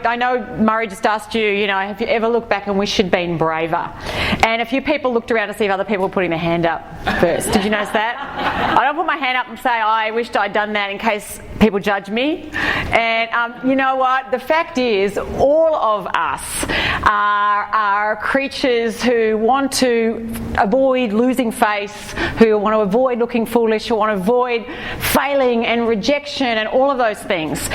I know Murray just asked you, have you ever looked back and wished you'd been braver? And a few people looked around to see if other people were putting their hand up first. Did you notice that? I don't put my hand up and say, I wished I'd done that in case people judge me. And you know what? The fact is, all of us are creatures who want to avoid losing face, who want to avoid looking foolish, who want to avoid failing and rejection and all of those things.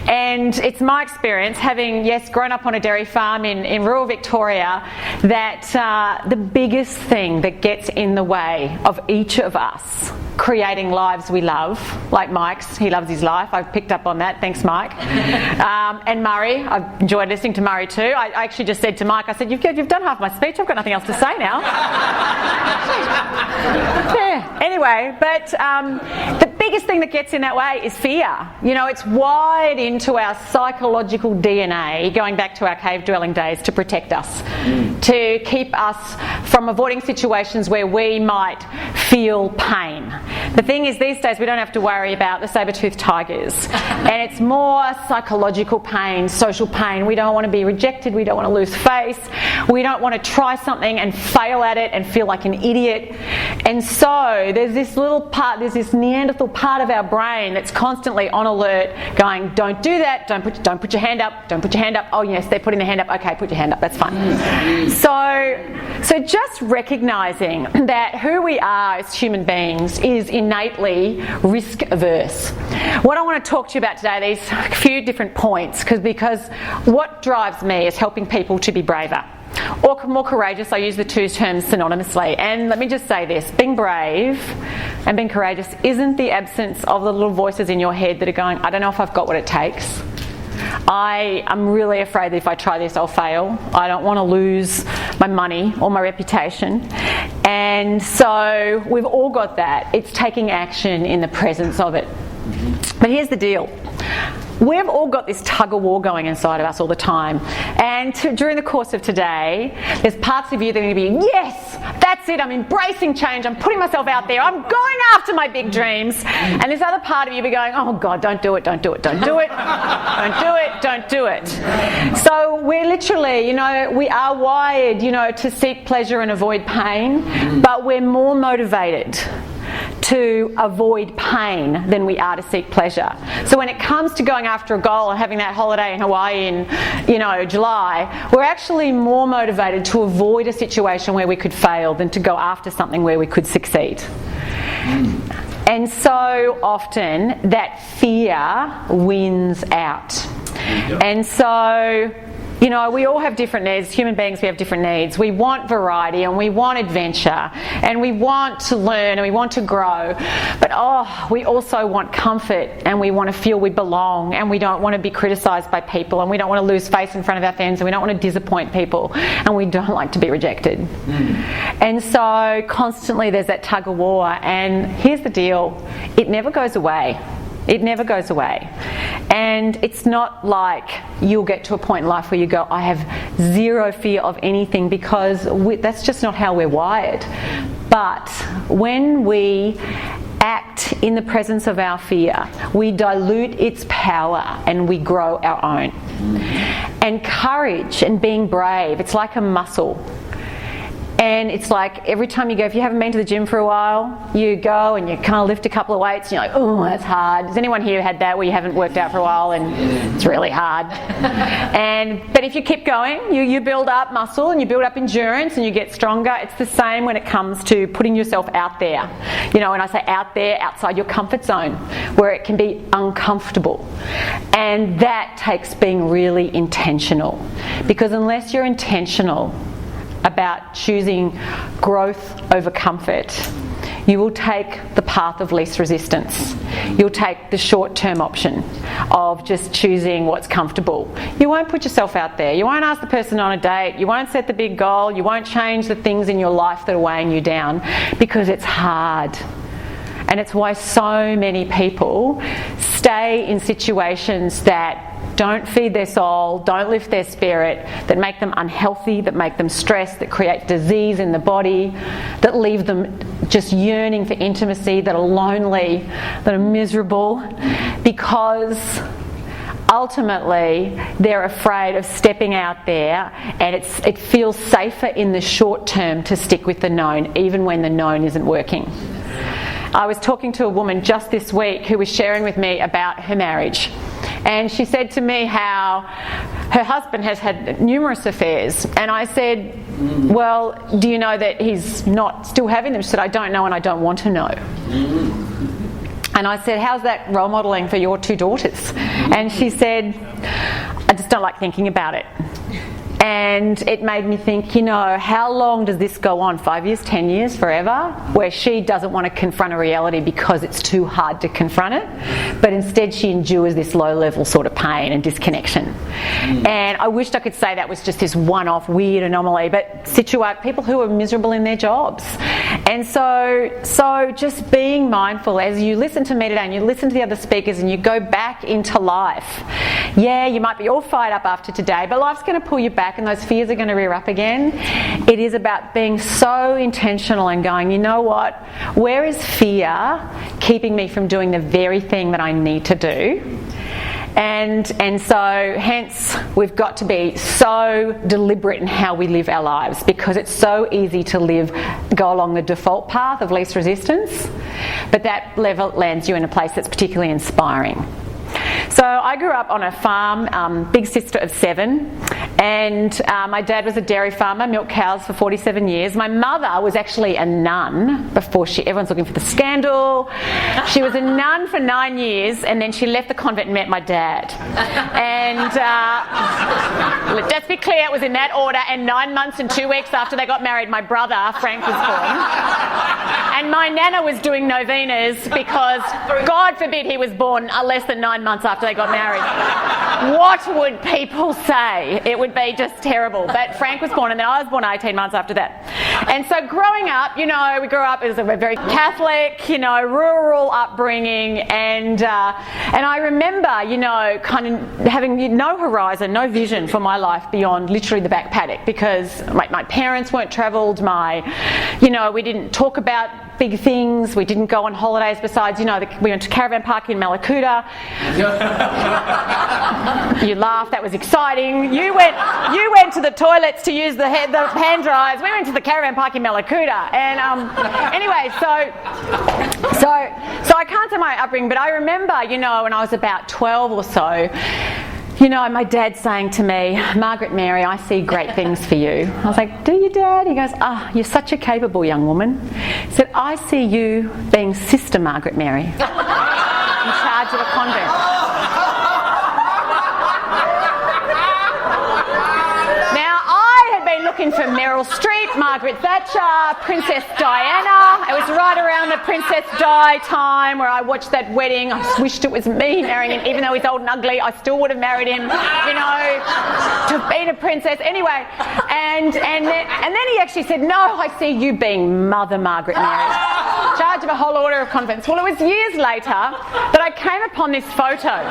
And it's my experience, having, grown up on a dairy farm in rural Victoria, that the biggest thing that gets in the way of each of us creating lives we love, like Mike's, he loves his life. I've picked up on that. Thanks, Mike. And Murray, I've enjoyed listening to Murray too. I actually just said to Mike, I said, you've done half my speech. I've got nothing else to say now. Yeah. Anyway, but the biggest thing that gets in that way is fear. It's wired into our psychological DNA, going back to our cave-dwelling days, to protect us, to keep us from avoiding situations where we might feel pain. The thing is, these days we don't have to worry about the saber-toothed tigers, and it's more psychological pain, social pain. We don't want to be rejected, we don't want to lose face, we don't want to try something and fail at it and feel like an idiot. And so there's this little part, there's this Neanderthal part of our brain that's constantly on alert, going, don't do that, don't put your hand up, don't put your hand up. Oh yes, they're putting their hand up. Okay, put your hand up, that's fine. So just recognising that who we are as human beings is innately risk averse. What I want to talk to you about today, these few different points, because what drives me is helping people to be braver or more courageous. I use the two terms synonymously. And let me just say this, being brave and being courageous isn't the absence of the little voices in your head that are going, I don't know if I've got what it takes. I'm really afraid that if I try this, I'll fail. I don't want to lose my money or my reputation. And so we've all got that. It's taking action in the presence of it. But here's the deal. We've all got this tug-of-war going inside of us all the time. And during the course of today, there's parts of you that are going to be, yes, that's it, I'm embracing change, I'm putting myself out there, I'm going after my big dreams. And this other part of you will be going, oh God, don't do it, don't do it, don't do it, don't do it, don't do it. So we're literally, we are wired, to seek pleasure and avoid pain, but we're more motivated to avoid pain than we are to seek pleasure. So when it comes to going after a goal and having that holiday in Hawaii in, July, we're actually more motivated to avoid a situation where we could fail than to go after something where we could succeed. And so often that fear wins out. And so we all have different needs. Human beings, we have different needs. We want variety and we want adventure and we want to learn and we want to grow. But we also want comfort and we want to feel we belong and we don't want to be criticised by people and we don't want to lose face in front of our friends and we don't want to disappoint people and we don't like to be rejected. And so constantly there's that tug of war, and here's the deal, it never goes away. It never goes away. And it's not like you'll get to a point in life where you go, I have zero fear of anything, because that's just not how we're wired. But when we act in the presence of our fear, we dilute its power and we grow our own. And courage and being brave, it's like a muscle. And it's like every time you go, if you haven't been to the gym for a while, you go and you kind of lift a couple of weights and you're like, oh, that's hard. Has anyone here had that where you haven't worked out for a while and it's really hard? But if you keep going, you build up muscle and you build up endurance and you get stronger. It's the same when it comes to putting yourself out there. When I say out there, outside your comfort zone, where it can be uncomfortable. And that takes being really intentional. Because unless you're intentional about choosing growth over comfort, you will take the path of least resistance. You'll take the short-term option of just choosing what's comfortable. You won't put yourself out there. You won't ask the person on a date. You won't set the big goal. You won't change the things in your life that are weighing you down, because it's hard. And it's why so many people stay in situations that don't feed their soul, don't lift their spirit, that make them unhealthy, that make them stressed, that create disease in the body, that leave them just yearning for intimacy, that are lonely, that are miserable, because ultimately they're afraid of stepping out there, and it feels safer in the short term to stick with the known, even when the known isn't working. I was talking to a woman just this week who was sharing with me about her marriage, and she said to me how her husband has had numerous affairs, and I said, well, do you know that he's not still having them? She said, I don't know and I don't want to know. And I said, how's that role modelling for your 2 daughters? And she said, I just don't like thinking about it. And it made me think, how long does this go on? 5 years, 10 years, forever? Where she doesn't want to confront a reality because it's too hard to confront it, but instead she endures this low-level sort of pain and disconnection. And I wished I could say that was just this one-off weird anomaly, but situate people who are miserable in their jobs. And so just being mindful as you listen to me today and you listen to the other speakers and you go back into life. Yeah, you might be all fired up after today, but life's going to pull you back and those fears are going to rear up again. It is about being so intentional and going, you know what, where is fear keeping me from doing the very thing that I need to do? And so hence we've got to be so deliberate in how we live our lives, because it's so easy to go along the default path of least resistance, but that level lands you in a place that's particularly inspiring. So I grew up on a farm, big sister of 7, and my dad was a dairy farmer, milked cows for 47 years. My mother was actually a nun before everyone's looking for the scandal. She was a nun for 9 years, and then she left the convent and met my dad. And let's be clear, it was in that order, and 9 months and 2 weeks after they got married, my brother, Frank, was born. And my nana was doing novenas because, God forbid, he was born less than 9 months after they got married. What would people say? It would be just terrible. But Frank was born, and then I was born 18 months after that. And so growing up, we grew up as a very Catholic, rural upbringing, and I remember, kind of having no horizon, no vision for my life beyond literally the back paddock, because my parents weren't travelled, we didn't talk about big things. We didn't go on holidays besides, we went to caravan park in Malakuta. You laughed, that was exciting. You went to the toilets to use the hand dryers. We went to the caravan park in Malakuta. And anyway, so I can't say my upbringing, but I remember, when I was about 12 or so, my dad saying to me, Margaret Mary, I see great things for you. I was like, do you, Dad? He goes, you're such a capable young woman. He said, I see you being Sister Margaret Mary in charge of a convent. Looking for Meryl Streep, Margaret Thatcher, Princess Diana. It was right around the Princess Di time where I watched that wedding. I just wished it was me marrying him. Even though he's old and ugly, I still would have married him, to be a princess. Anyway, and then he actually said, no, I see you being Mother Margaret Mary, in charge of a whole order of convents. Well, it was years later that I came upon this photo.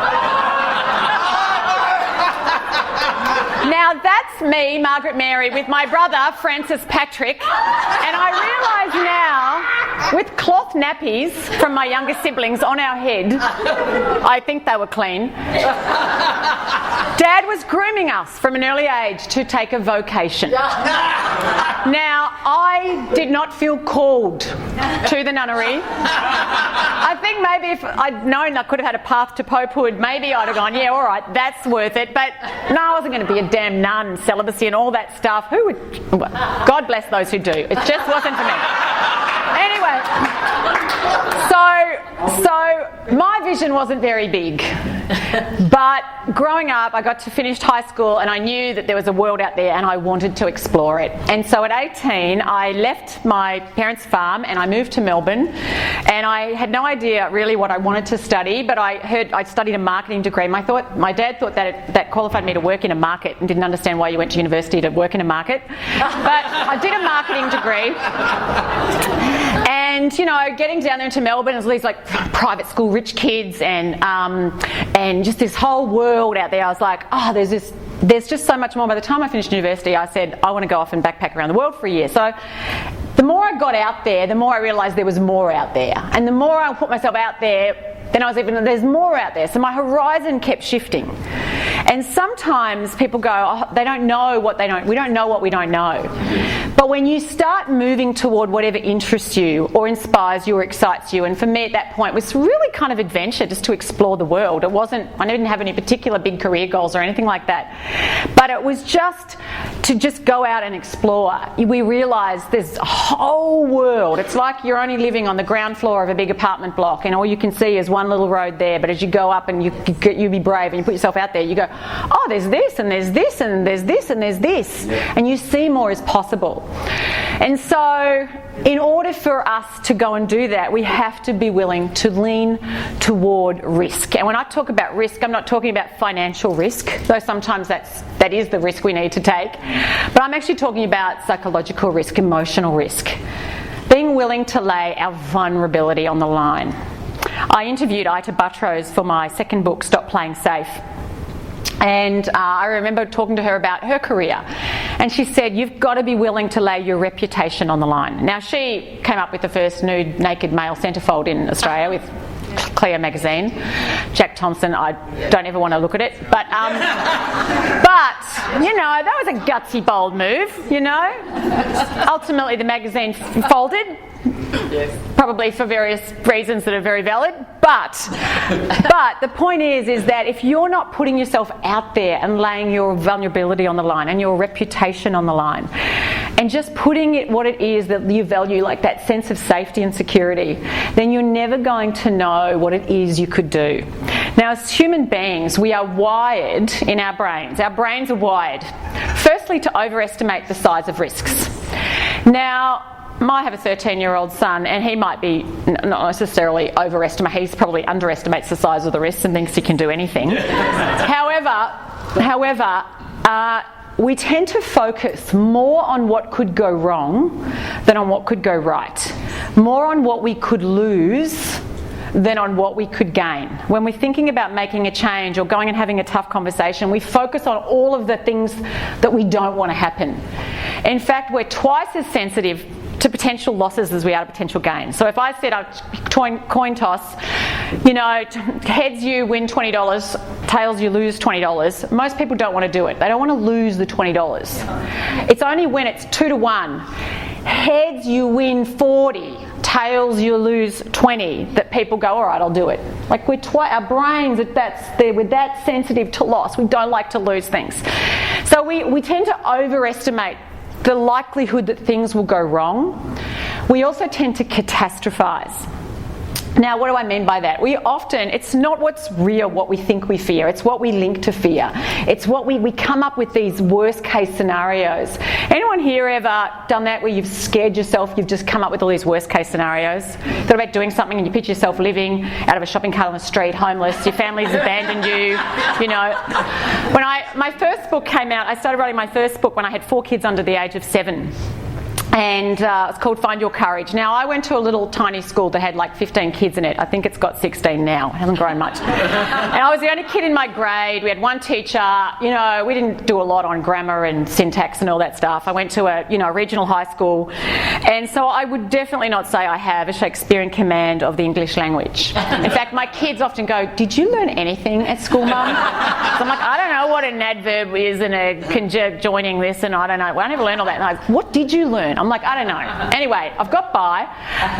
Now that's me, Margaret Mary, with my brother, Francis Patrick, and I realise now, with cloth nappies from my younger siblings on our head, I think they were clean, Dad was grooming us from an early age to take a vocation. Now, I did not feel called to the nunnery. I think maybe if I'd known I could have had a path to popehood, maybe I'd have gone, yeah, all right, that's worth it. But no, I wasn't going to be a damn nun, celibacy and all that stuff. Who would? God bless those who do. It just wasn't for me. Anyway, so my vision wasn't very big. But growing up, I got to finish high school and I knew that there was a world out there and I wanted to explore it. And so at 18, I left my parents' farm and I moved to Melbourne. And I had no idea really what I wanted to study, but I heard I'd studied a marketing degree. My dad thought that qualified me to work in a market and didn't understand why you went to university to work in a market. But I did a marketing degree. And, getting down there into Melbourne, there's these like private school rich kids and just this whole world out there. I was like, there's just so much more. By the time I finished university, I said, I want to go off and backpack around the world for a year. So the more I got out there, the more I realised there was more out there. And the more I put myself out there, then there's more out there. So my horizon kept shifting. And sometimes people go, oh, they don't know what they don't, we don't know what we don't know. But when you start moving toward whatever interests you or inspires you or excites you, and for me at that point was really kind of adventure, just to explore the world. I didn't have any particular big career goals or anything like that. But it was just to just go out and explore. We realised there's a whole world. It's like you're only living on the ground floor of a big apartment block and all you can see is one little road there. But as you go up and you be brave and you put yourself out there, you go, oh, there's this and there's this and there's this and there's this. And you see more is possible. And so in order for us to go and do that, we have to be willing to lean toward risk. And when I talk about risk, I'm not talking about financial risk, though sometimes that is the risk we need to take. But I'm actually talking about psychological risk, emotional risk. Being willing to lay our vulnerability on the line. I interviewed Ita Buttrose for my second book, Stop Playing Safe. And I remember talking to her about her career. And she said, you've got to be willing to lay your reputation on the line. Now, she came up with the first nude naked male centrefold in Australia with Clear magazine. Jack Thompson, I don't ever want to look at it. But, that was a gutsy, bold move, Ultimately, the magazine folded. Yes. Probably for various reasons that are very valid. But the point is that if you're not putting yourself out there and laying your vulnerability on the line and your reputation on the line and just putting it what it is that you value, like that sense of safety and security, then you're never going to know what it is you could do. Now, as human beings, we are wired in our brains. Our brains are wired, firstly, to overestimate the size of risks. Now, I have a 13-year-old son, and he might be not necessarily he's probably underestimates the size of the risks and thinks he can do anything. However, we tend to focus more on what could go wrong than on what could go right. More on what we could lose than on what we could gain. When we're thinking about making a change or going and having a tough conversation, we focus on all of the things that we don't want to happen. In fact, we're twice as sensitive to potential losses as we are to potential gains. So if I said coin toss, heads you win $20, tails you lose $20, most people don't want to do it. They don't want to lose the $20. It's only when it's 2-1, heads you win 40, tails you lose 20, that people go, all right, I'll do it. Like our brains, we're that sensitive to loss. We don't like to lose things. So we tend to overestimate the likelihood that things will go wrong. We also tend to catastrophize. Now, what do I mean by that? It's not what's real, what we think we fear. It's what we link to fear. It's what we come up with these worst case scenarios. Anyone here ever done that where you've scared yourself, you've just come up with all these worst case scenarios? Thought about doing something and you picture yourself living out of a shopping cart on the street, homeless, your family's abandoned you, When my first book came out, I started writing my first book when I had 4 kids under the age of 7. And it's called Find Your Courage. Now, I went to a little tiny school that had like 15 kids in it. I think it's got 16 now. It hasn't grown much. And I was the only kid in my grade. We had one teacher. We didn't do a lot on grammar and syntax and all that stuff. I went to a regional high school. And so I would definitely not say I have a Shakespearean command of the English language. In fact, my kids often go, did you learn anything at school, Mum? So I'm like, I don't know what an adverb is and a conjoining this and I don't know. Well, I never learned all that. And I'm like, what did you learn? I'm like, I don't know. Anyway, I've got by.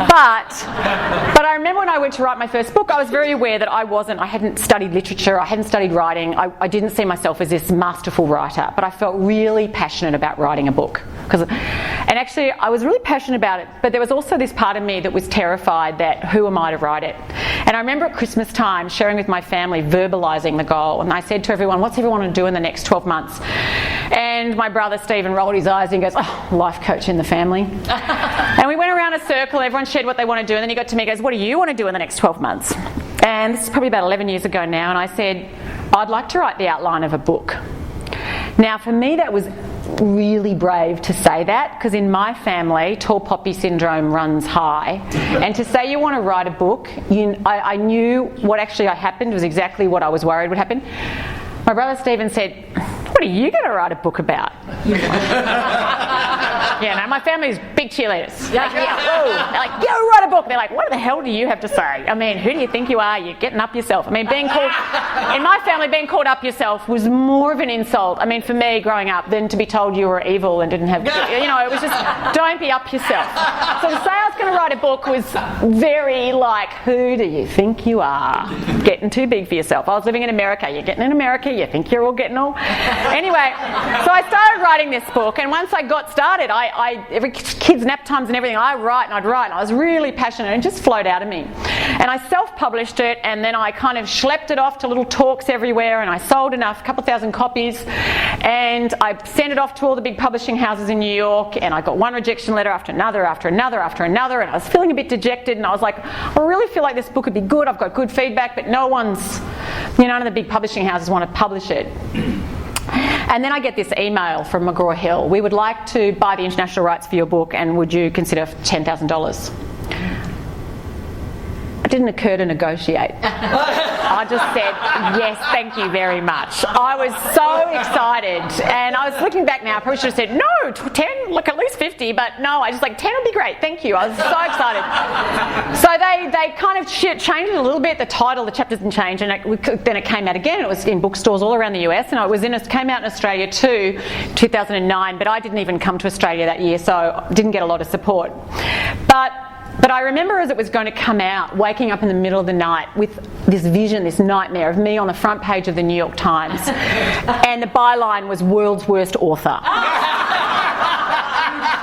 But I remember when I went to write my first book, I was very aware that I hadn't studied literature, I hadn't studied writing. I didn't see myself as this masterful writer, but I felt really passionate about writing a book. And actually, I was really passionate about it, but there was also this part of me that was terrified that who am I to write it? And I remember at Christmas time sharing with my family, verbalising the goal. And I said to everyone, what's everyone going to do in the next 12 months? And my brother Stephen rolled his eyes and goes, oh, life coach in the family. And we went around a circle, everyone shared what they want to do, and then he got to me and goes, what do you want to do in the next 12 months? And this is probably about 11 years ago now, and I said, I'd like to write the outline of a book. Now, for me, that was really brave to say that, because in my family, tall poppy syndrome runs high. And to say you want to write a book, I knew what actually happened was exactly what I was worried would happen. My brother Stephen said, what are you going to write a book about? My family's big cheerleaders. Like, they're like, you write a book. They're like, what the hell do you have to say? I mean, who do you think you are? You're getting up yourself. I mean, in my family, being called up yourself was more of an insult. I mean, for me, growing up, than to be told you were evil and didn't have, it was just, don't be up yourself. So to say I was going to write a book was very like, who do you think you are? Getting too big for yourself. I was living in America. You're getting in America. You think you're all getting all. Anyway, so I started writing this book, and once I got started, I every kids' nap times and everything, I'd write, and I was really passionate, and it just flowed out of me. And I self-published it, and then I kind of schlepped it off to little talks everywhere, and I sold a couple thousand copies, and I sent it off to all the big publishing houses in New York, and I got one rejection letter after another, and I was feeling a bit dejected, and I was like, I really feel like this book would be good. I've got good feedback, but none of the big publishing houses want to publish it. And then I get this email from McGraw-Hill. We would like to buy the international rights for your book, and would you consider $10,000? It didn't occur to negotiate. I just said, yes, thank you very much. I was so excited. And I was looking back now, I probably should have said, no, 10, look, at least 50. But no, I just 10 would be great, thank you. I was so excited. So they kind of changed it a little bit. The title, the chapters didn't change. And then it came out again. It was in bookstores all around the US. And it came out in Australia too, 2009. But I didn't even come to Australia that year, so didn't get a lot of support. But I remember as it was going to come out, waking up in the middle of the night with this vision, this nightmare of me on the front page of the New York Times, and the byline was world's worst author.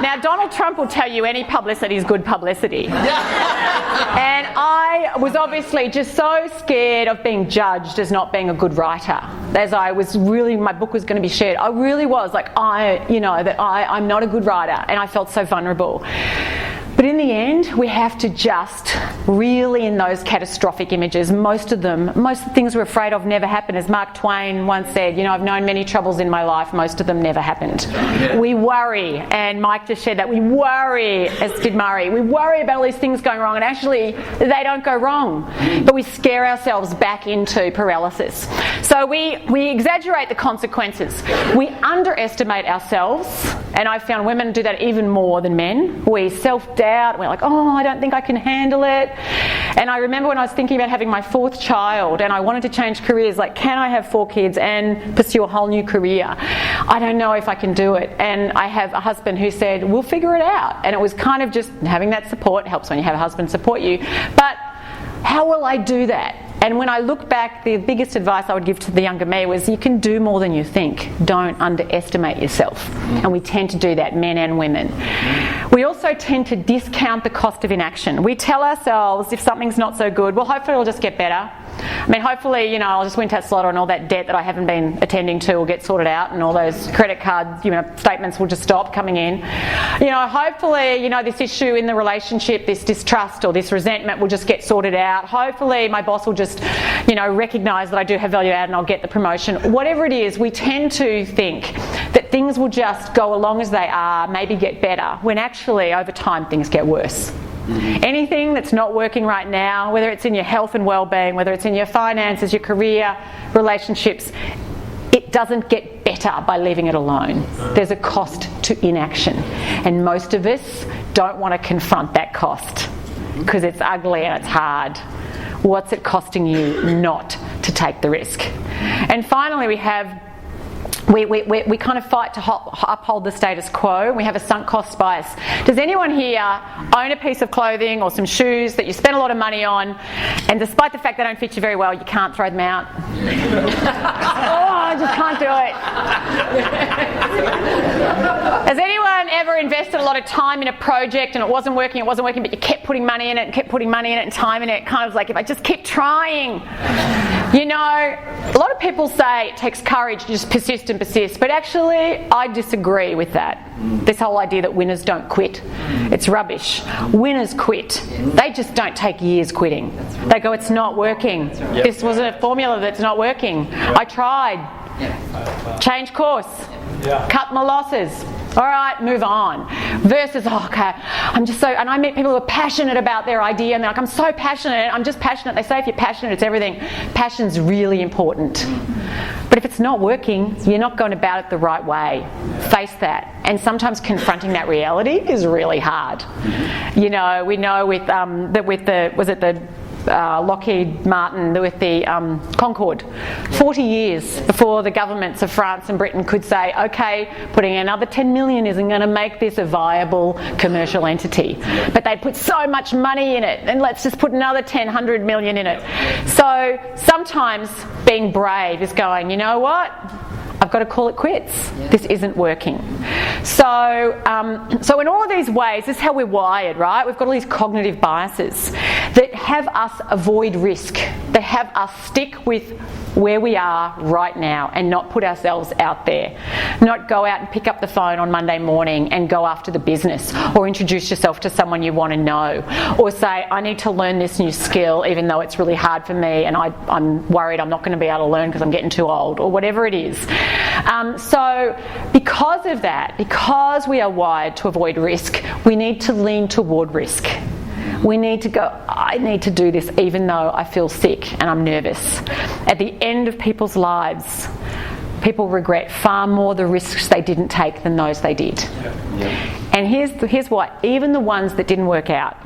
Now, Donald Trump will tell you any publicity is good publicity. And I was obviously just so scared of being judged as not being a good writer. As my book was going to be shared, I really was I'm not a good writer, and I felt so vulnerable. But in the end, we have to just really, in those catastrophic images, most of the things we're afraid of never happen. As Mark Twain once said, I've known many troubles in my life, most of them never happened. Yeah. We worry, and Mike just shared that, we worry, as did Murray, we worry about all these things going wrong, and actually they don't go wrong. But we scare ourselves back into paralysis. So we exaggerate the consequences. We underestimate ourselves, and I've found women do that even more than men. We self-doubt. We're like, I don't think I can handle it. And I remember when I was thinking about having my 4th child and I wanted to change careers, like, can I have 4 kids and pursue a whole new career? I don't know if I can do it. And I have a husband who said, we'll figure it out. And it was kind of just having that support. It helps when you have a husband support you. But how will I do that? And when I look back, the biggest advice I would give to the younger me was, you can do more than you think. Don't underestimate yourself. And we tend to do that, men and women. We also tend to discount the cost of inaction. We tell ourselves if something's not so good, well, hopefully it'll just get better. I mean, hopefully, I'll just win that slot, and all that debt that I haven't been attending to will get sorted out, and all those credit card, statements will just stop coming in. Hopefully, this issue in the relationship, this distrust or this resentment will just get sorted out. Hopefully, my boss will just, recognise that I do have value add and I'll get the promotion. Whatever it is, we tend to think that things will just go along as they are, maybe get better, when actually, over time, things get worse. Anything that's not working right now, whether it's in your health and well-being, whether it's in your finances, your career, relationships, it doesn't get better by leaving it alone. There's a cost to inaction. And most of us don't want to confront that cost because it's ugly and it's hard. What's it costing you not to take the risk? And finally, we kind of fight to uphold the status quo. We have a sunk cost bias. Does anyone here own a piece of clothing or some shoes that you spend a lot of money on, and despite the fact they don't fit you very well, you can't throw them out? I just can't do it. Has anyone ever invested a lot of time in a project and it wasn't working, but you kept putting money in it and time in it, kind of like, if I just keep trying? A lot of people say it takes courage to just persist and persist, but actually I disagree with that. This whole idea that winners don't quit. It's rubbish. Winners quit. They just don't take years quitting. They go, it's not working. This was a formula that's not working. I tried. Change course. Cut my losses. All right, move on. Versus, I'm just so, and I meet people who are passionate about their idea, and they're like, I'm so passionate, I'm just passionate. They say if you're passionate, it's everything. Passion's really important. But if it's not working, you're not going about it the right way. Face that. And sometimes confronting that reality is really hard. You know, we know with Lockheed Martin with the Concorde, 40 years before the governments of France and Britain could say, okay, putting another 10 million isn't going to make this a viable commercial entity. But they put so much money in it, and let's just put another 100 million in it. So sometimes being brave is going, you know what? I've got to call it quits. This isn't working. So in all of these ways, this is how we're wired, right? We've got all these cognitive biases that have us avoid risk, that have us stick with where we are right now and not put ourselves out there, not go out and pick up the phone on Monday morning and go after the business, or introduce yourself to someone you want to know, or say, I need to learn this new skill even though it's really hard for me and I'm worried I'm not going to be able to learn because I'm getting too old, or whatever it is. So because of that, because we are wired to avoid risk, we need to lean toward risk. We need to go, I need to do this even though I feel sick and I'm nervous. At the end of people's lives, people regret far more the risks they didn't take than those they did. And here's why, even the ones that didn't work out.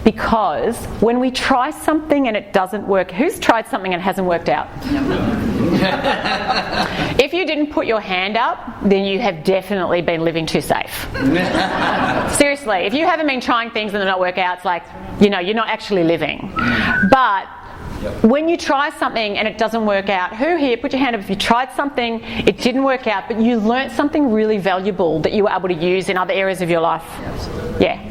Because when we try something and it doesn't work, who's tried something and it hasn't worked out? If you didn't put your hand up, then you have definitely been living too safe. Seriously, if you haven't been trying things and they're not work out, it's like, you know, you're not actually living. But when you try something and it doesn't work out, who here, put your hand up if you tried something, it didn't work out, but you learnt something really valuable that you were able to use in other areas of your life? Yeah.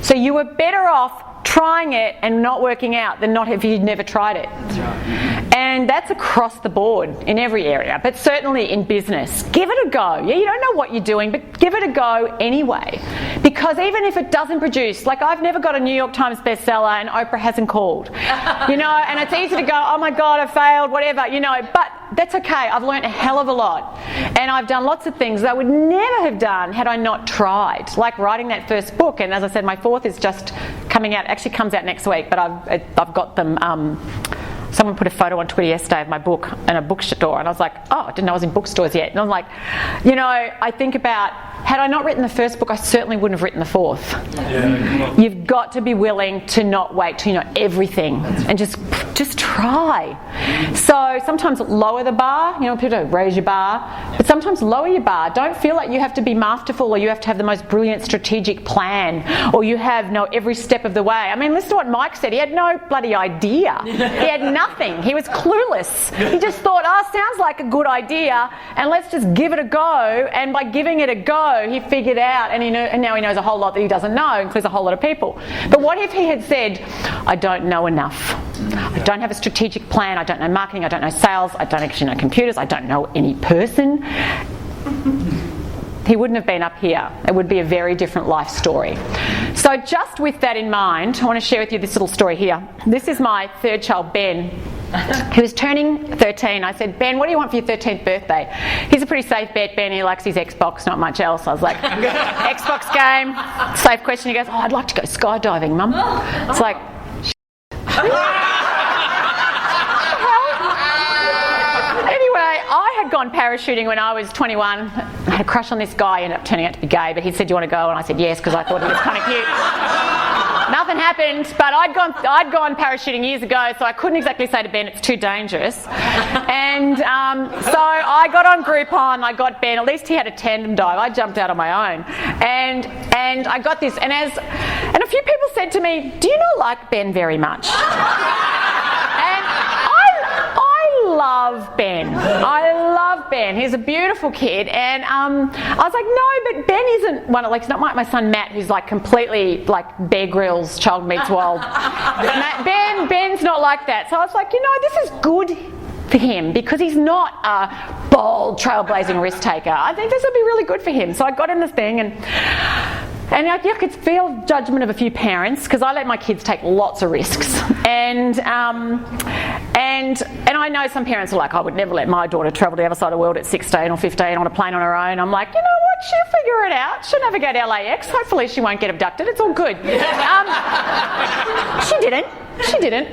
So you were better off trying it and not working out than not if you'd never tried it. That's right. And that's across the board in every area, but certainly in business. Give it a go. Yeah, you don't know what you're doing, but give it a go anyway. Because even if it doesn't produce, like I've never got a New York Times bestseller and Oprah hasn't called, you know, and it's easy to go, oh my God, I failed, whatever, you know, but that's okay. I've learnt a hell of a lot. And I've done lots of things that I would never have done had I not tried, like writing that first book. And as I said, my fourth is just coming out, actually comes out next week, but I've got them. Someone put a photo on Twitter yesterday of my book in a bookstore, and I was like, oh, I didn't know I was in bookstores yet. And I'm like, you know, I think about, had I not written the first book, I certainly wouldn't have written the fourth. Yeah. You've got to be willing to not wait till you know everything and just try. So sometimes lower the bar, you know, people raise your bar, but sometimes lower your bar. Don't feel like you have to be masterful or you have to have the most brilliant strategic plan or you have know every step of the way. I mean, listen to what Mike said. He had no bloody idea. He had nothing. He was clueless. He just thought, oh, sounds like a good idea and let's just give it a go. And by giving it a go, he figured out and now he knows a whole lot that he doesn't know, includes a whole lot of people. But what if he had said, I don't know enough. I don't have a strategic plan, I don't know marketing, I don't know sales, I don't actually know computers, I don't know any person. He wouldn't have been up here. It would be a very different life story. So just with that in mind, I want to share with you this little story here. This is my third child, Ben, who is turning 13. I said, Ben, what do you want for your 13th birthday? He's a pretty safe bet, Ben. He likes his Xbox, not much else. I was like, Xbox game? Safe question. He goes, oh, I'd like to go skydiving, Mum. It's like, I had gone parachuting when I was 21. I had a crush on this guy, ended up turning out to be gay, but he said, do you want to go? And I said yes, because I thought he was kind of cute. Nothing happened, but I'd gone parachuting years ago, so I couldn't exactly say to Ben, it's too dangerous. And so I got on Groupon, I got Ben, at least he had a tandem dive. I jumped out on my own. And I got this, and a few people said to me, do you not like Ben very much? I love Ben. He's a beautiful kid, and I was like, no, but Ben isn't one of, like, it's not like my son Matt, who's like completely like Bear Grylls, Child Meets World. Ben's not like that. So I was like, you know, this is good for him because he's not a bold, trailblazing risk taker. I think this would be really good for him. So I got him this thing, and I could feel judgment of a few parents because I let my kids take lots of risks, and I know some parents are like, I would never let my daughter travel to the other side of the world at 16 or 15 on a plane on her own. I'm like, you know what, she'll figure it out. She'll never go to LAX. Hopefully she won't get abducted. It's all good. She didn't.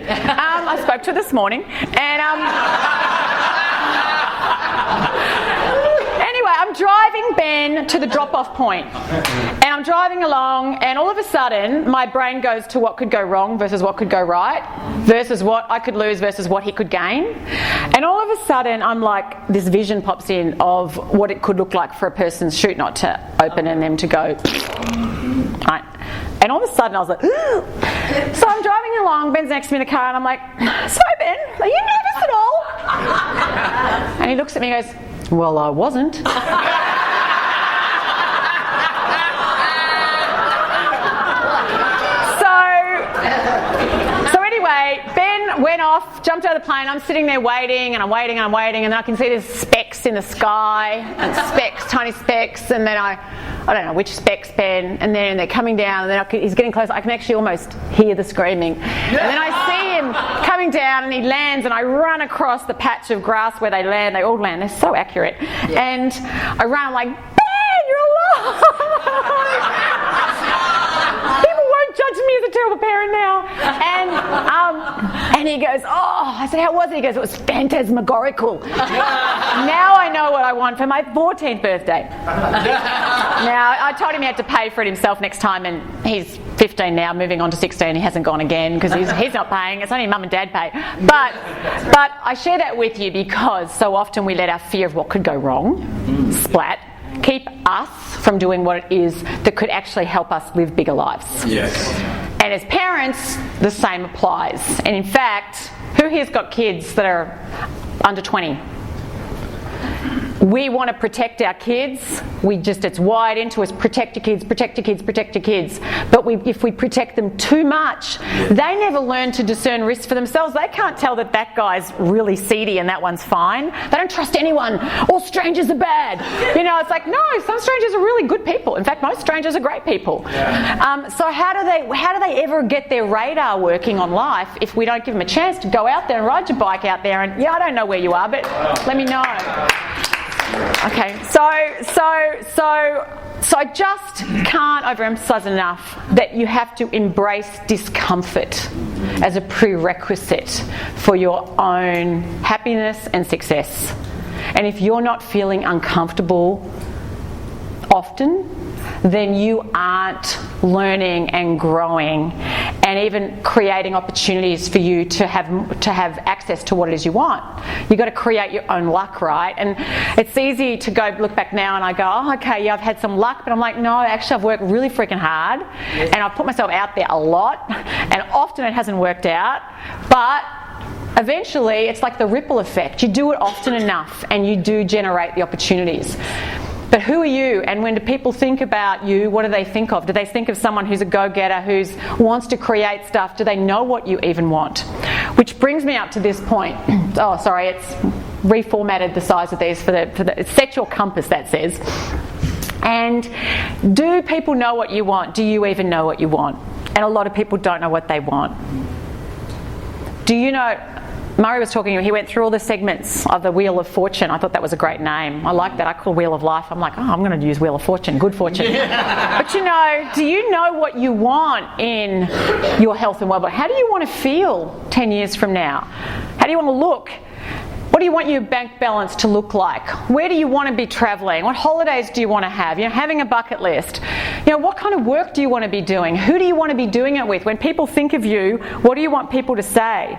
I spoke to her this morning, and Ben to the drop-off point. And I'm driving along, and all of a sudden, my brain goes to what could go wrong versus what could go right, versus what I could lose versus what he could gain. And all of a sudden, I'm like, this vision pops in of what it could look like for a person's chute not to open and them to go, right? And all of a sudden I was like, ugh. So I'm driving along, Ben's next to me in the car, and I'm like, so Ben, are you nervous at all? And he looks at me and goes, well, I wasn't. So anyway, Ben went off, jumped out of the plane. I'm sitting there waiting, and I'm waiting, and I'm waiting, and I can see there's specks in the sky, and specks, tiny specks, and then I don't know which specks, Ben, and then they're coming down, and then he's getting close. I can actually almost hear the screaming. And then I see him coming down, and he lands, and I run across the patch of grass where they land. They all land. They're so accurate. And I run, I'm like, Ben, you're alive! People won't judge me as a terrible parent now. And he goes, oh, I said, how was it? He goes, it was phantasmagorical. Now I know what I want for my 14th birthday. Now, I told him he had to pay for it himself next time, and he's 15 now, moving on to 16. He hasn't gone again because he's not paying. It's only mum and dad pay. But I share that with you because so often we let our fear of what could go wrong, splat, keep us from doing what it is that could actually help us live bigger lives. Yes. And as parents, the same applies. And in fact, who here's got kids that are under 20? We want to protect our kids. It's wired into us, protect your kids, protect your kids, protect your kids. But if we protect them too much, they never learn to discern risk for themselves. They can't tell that guy's really seedy and that one's fine. They don't trust anyone. All strangers are bad. It's like, no, some strangers are really good people. In fact, most strangers are great people. Yeah. So how do they ever get their radar working on life if we don't give them a chance to go out there and ride your bike out there and, I don't know where you are, but let me know. Okay, so I just can't overemphasize enough that you have to embrace discomfort as a prerequisite for your own happiness and success. And if you're not feeling uncomfortable often, then you aren't learning and growing and even creating opportunities for you to have access to what it is you want. You've got to create your own luck, right? And it's easy to go look back now and I go, oh, okay, yeah, I've had some luck, but I'm like, no, actually I've worked really freaking hard and I've put myself out there a lot and often it hasn't worked out, but eventually it's like the ripple effect. You do it often enough and you do generate the opportunities. But who are you? And when do people think about you, what do they think of? Do they think of someone who's a go-getter, who wants to create stuff? Do they know what you even want? Which brings me up to this point. Oh, sorry, it's reformatted the size of these for the set your compass, that says. And do people know what you want? Do you even know what you want? And a lot of people don't know what they want. Do you know... Murray was talking, he went through all the segments of the Wheel of Fortune. I thought that was a great name. I like that. I call Wheel of Life. I'm like, I'm going to use Wheel of Fortune. Good fortune. Yeah. But do you know what you want in your health and well-being? How do you want to feel 10 years from now? How do you want to look? What do you want your bank balance to look like? Where do you want to be travelling? What holidays do you want to have? Having a bucket list. What kind of work do you want to be doing? Who do you want to be doing it with? When people think of you, what do you want people to say?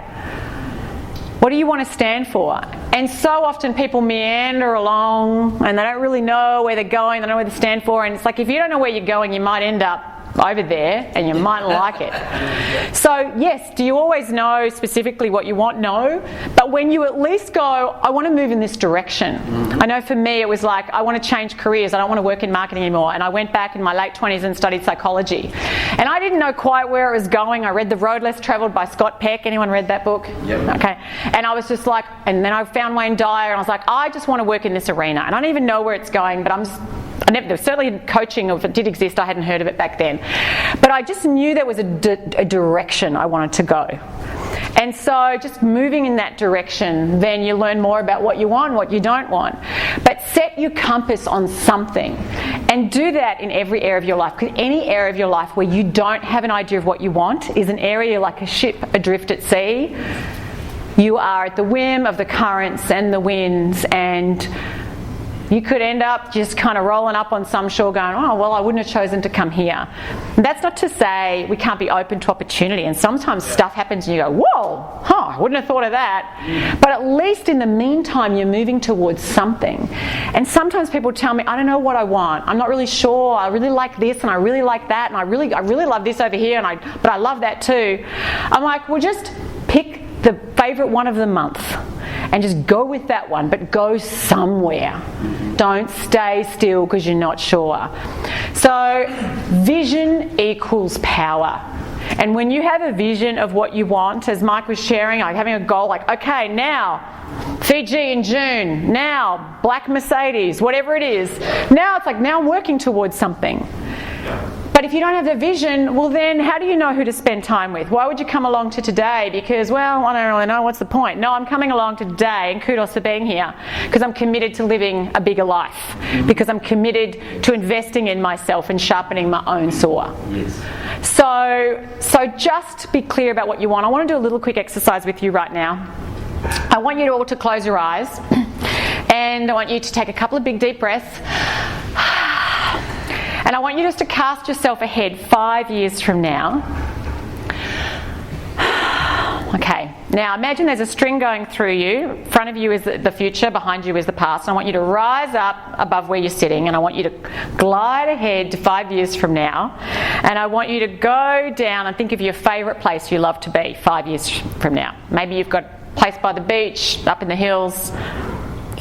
What do you want to stand for? And so often people meander along and they don't really know where they're going, they don't know where they stand for, and it's like if you don't know where you're going, you might end up over there and you might like it. So yes, do you always know specifically what you want? No. But when you at least go, I want to move in this direction. I know for me it was like, I want to change careers. I don't want to work in marketing anymore. And I went back in my late 20s and studied psychology. And I didn't know quite where it was going. I read The Road Less Travelled by Scott Peck. Anyone read that book? Yep. Okay. And I was just like, and then I found Wayne Dyer and I was like, I just want to work in this arena. And I don't even know where it's going, but there was certainly coaching, if it did exist, I hadn't heard of it back then. But I just knew there was a direction I wanted to go. And so just moving in that direction, then you learn more about what you want, what you don't want. But set your compass on something and do that in every area of your life. Because any area of your life where you don't have an idea of what you want is an area like a ship adrift at sea. You are at the whim of the currents and the winds, and You could end up just kind of rolling up on some shore going, oh, well, I wouldn't have chosen to come here. And that's not to say we can't be open to opportunity. And sometimes stuff happens and you go, whoa, I wouldn't have thought of that. But at least in the meantime, you're moving towards something. And sometimes people tell me, I don't know what I want. I'm not really sure. I really like this and I really like that. And I really love this over here. But I love that too. I'm like, well, just pick the favourite one of the month and just go with that one, but go somewhere. Don't stay still because you're not sure. So vision equals power. And when you have a vision of what you want, as Mike was sharing, like having a goal, like, okay, now Fiji in June, now black Mercedes, whatever it is. Now it's like, now I'm working towards something. But if you don't have the vision, well then how do you know who to spend time with? Why would you come along to today? Because, well, I don't really know, what's the point? No, I'm coming along to today, and kudos for being here, because I'm committed to living a bigger life, because I'm committed to investing in myself and sharpening my own saw. Yes. So just be clear about what you want. I want to do a little quick exercise with you right now. I want you all to close your eyes, and I want you to take a couple of big deep breaths. And I want you just to cast yourself ahead 5 years from now. Okay, now imagine there's a string going through you. In front of you is the future, behind you is the past. And I want you to rise up above where you're sitting, and I want you to glide ahead to 5 years from now. And I want you to go down and think of your favourite place you love to be 5 years from now. Maybe you've got a place by the beach, up in the hills,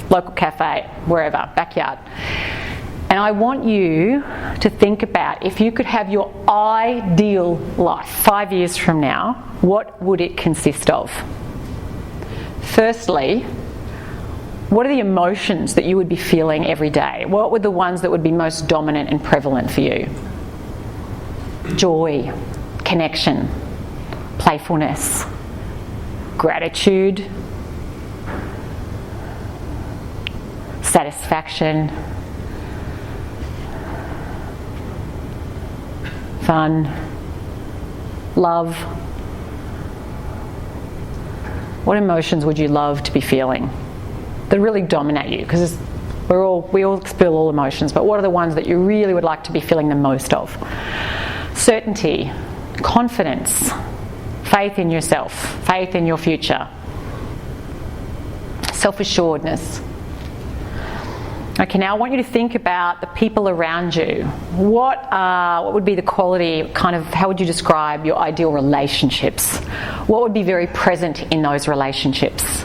local cafe, wherever, backyard. And I want you to think about, if you could have your ideal life 5 years from now, what would it consist of? Firstly, what are the emotions that you would be feeling every day? What were the ones that would be most dominant and prevalent for you? Joy, connection, playfulness, gratitude, satisfaction, fun, love. What emotions would you love to be feeling that really dominate you? Because we all feel all emotions, but what are the ones that you really would like to be feeling the most of? Certainty, confidence, faith in yourself, faith in your future, self-assuredness. Okay, now I want you to think about the people around you. What would be the quality, how would you describe your ideal relationships? What would be very present in those relationships?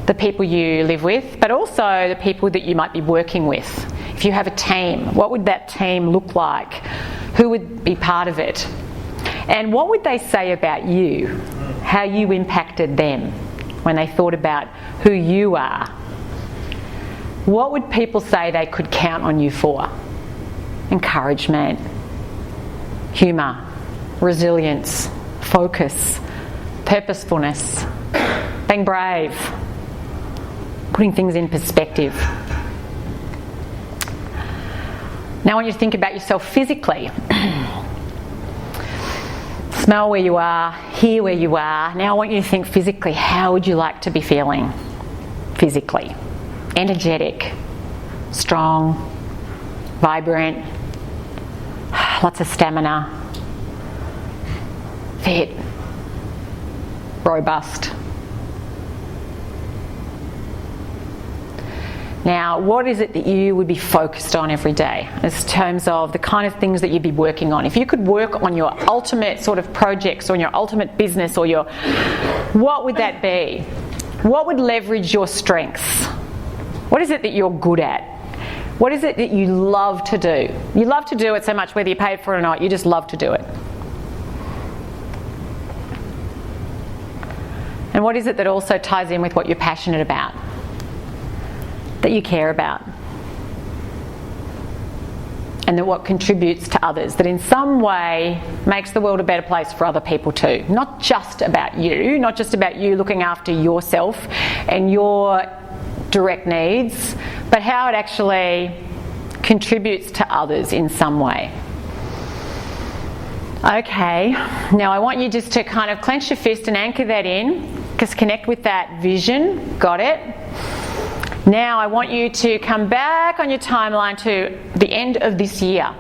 The people you live with, but also the people that you might be working with. If you have a team, what would that team look like? Who would be part of it? And what would they say about you? How you impacted them when they thought about who you are? What would people say they could count on you for? Encouragement, humour, resilience, focus, purposefulness, being brave, putting things in perspective. Now I want you to think about yourself physically. Smell where you are, hear where you are. Now I want you to think physically. How would you like to be feeling physically? Energetic, strong, vibrant, lots of stamina, fit, robust. Now, what is it that you would be focused on every day in terms of the kind of things that you'd be working on? If you could work on your ultimate sort of projects or on your ultimate business or what would that be? What would leverage your strengths? What is it that you're good at? What is it that you love to do? You love to do it so much, whether you paid for it or not, you just love to do it. And what is it that also ties in with what you're passionate about, that you care about? And that what contributes to others, that in some way makes the world a better place for other people too. Not just about you looking after yourself and your direct needs, but how it actually contributes to others in some way. Okay, now I want you just to kind of clench your fist and anchor that in, just connect with that vision, got it? Now I want you to come back on your timeline to the end of this year.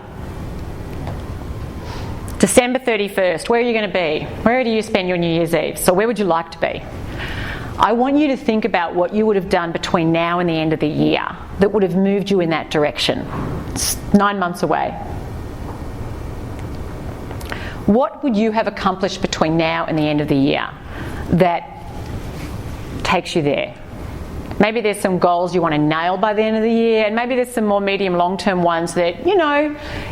December 31st, where are you going to be? Where do you spend your New Year's Eve? So where would you like to be? I want you to think about what you would have done between now and the end of the year that would have moved you in that direction. It's 9 months away. What would you have accomplished between now and the end of the year that takes you there? Maybe there's some goals you want to nail by the end of the year, and maybe there's some more medium long-term ones that,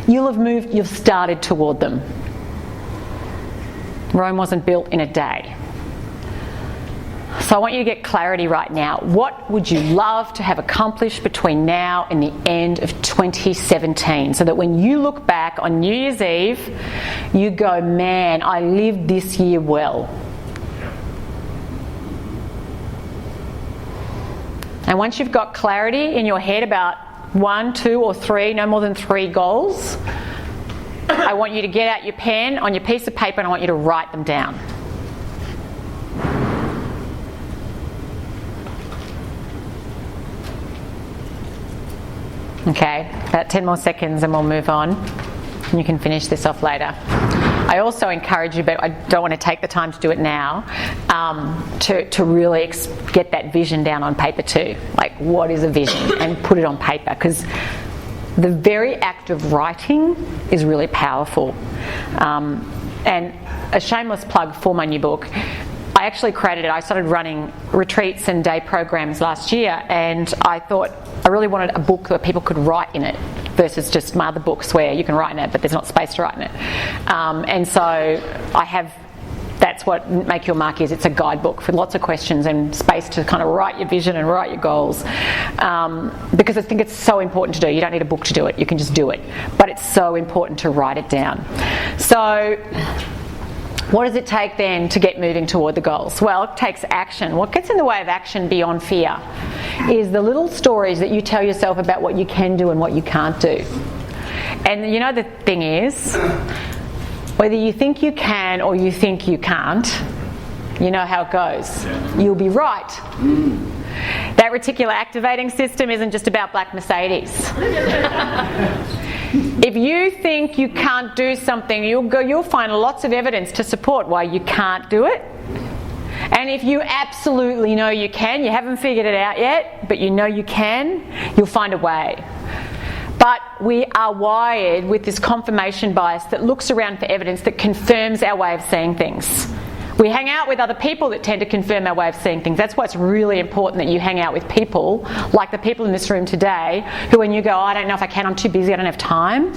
you've started toward them. Rome wasn't built in a day. So I want you to get clarity right now. What would you love to have accomplished between now and the end of 2017, so that when you look back on New Year's Eve, you go, man, I lived this year well. And once you've got clarity in your head about 1, 2 or 3, no more than 3 goals, I want you to get out your pen on your piece of paper and I want you to write them down. Okay, about 10 more seconds and we'll move on. And you can finish this off later. I also encourage you, but I don't want to take the time to do it now, to really get that vision down on paper too. Like, what is a vision? And put it on paper, because the very act of writing is really powerful. And a shameless plug for my new book, I actually created it. I started running retreats and day programs last year, and I thought I really wanted a book that people could write in it versus just my other books where you can write in it but there's not space to write in it. And so I have, that's what Make Your Mark is. It's a guidebook with lots of questions and space to kind of write your vision and write your goals, because I think it's so important to do. You don't need a book to do it, you can just do it, but it's so important to write it down. So what does it take then to get moving toward the goals? Well, it takes action. What gets in the way of action beyond fear is the little stories that you tell yourself about what you can do and what you can't do. And the thing is, whether you think you can or you think you can't, you know how it goes. You'll be right. That reticular activating system isn't just about black Mercedes. If you think you can't do something, you'll find lots of evidence to support why you can't do it. And if you absolutely know you can, you haven't figured it out yet, but you know you can, you'll find a way. But we are wired with this confirmation bias that looks around for evidence that confirms our way of seeing things. We hang out with other people that tend to confirm our way of seeing things. That's why it's really important that you hang out with people, like the people in this room today, who when you go, I don't know if I can, I'm too busy, I don't have time.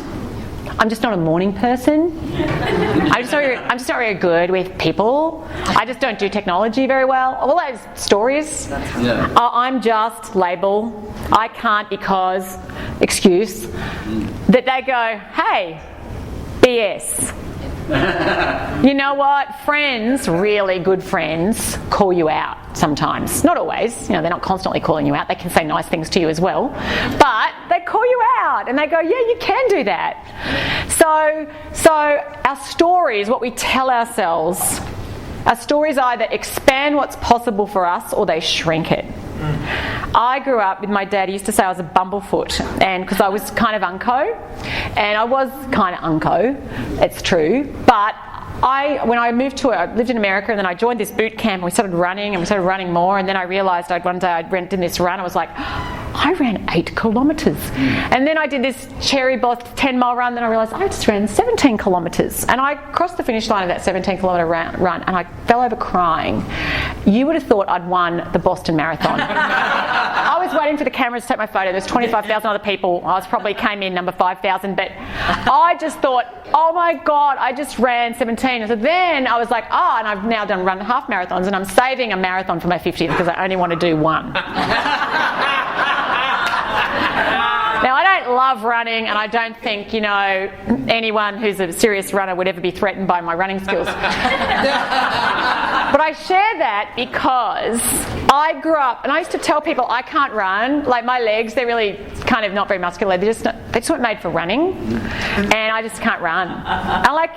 I'm just not a morning person. I'm just not very good with people. I just don't do technology very well. All those stories. Yeah. I'm just label. I can't because excuse. That they go, hey, BS. You know what? Friends, really good friends, call you out sometimes. Not always. They're not constantly calling you out. They can say nice things to you as well. But they call you out and they go, yeah, you can do that. So our stories, what we tell ourselves, our stories either expand what's possible for us or they shrink it. I grew up with my dad. He used to say I was a bumblefoot, and because I was kind of unco, and I was kind of unco, it's true, but when I lived in America, and then I joined this boot camp, and we started running more, and then I realised one day I'd went in this run, I was like, I ran 8 kilometres. And then I did this cherry blossom 10-mile run, then I realised I just ran 17 kilometres. And I crossed the finish line of that 17-kilometre run, and I fell over crying. You would have thought I'd won the Boston Marathon. I was waiting for the cameras to take my photo. There's 25,000 other people. I probably came in number 5,000, but I just thought, oh my God, I just ran 17. And so then I was like, and I've now run half marathons, and I'm saving a marathon for my 50th because I only want to do one. Now, I don't love running, and I don't think, anyone who's a serious runner would ever be threatened by my running skills. But I share that because I grew up, and I used to tell people I can't run. Like, my legs, they're really kind of not very muscular. They just weren't made for running, and I just can't run. I'm like,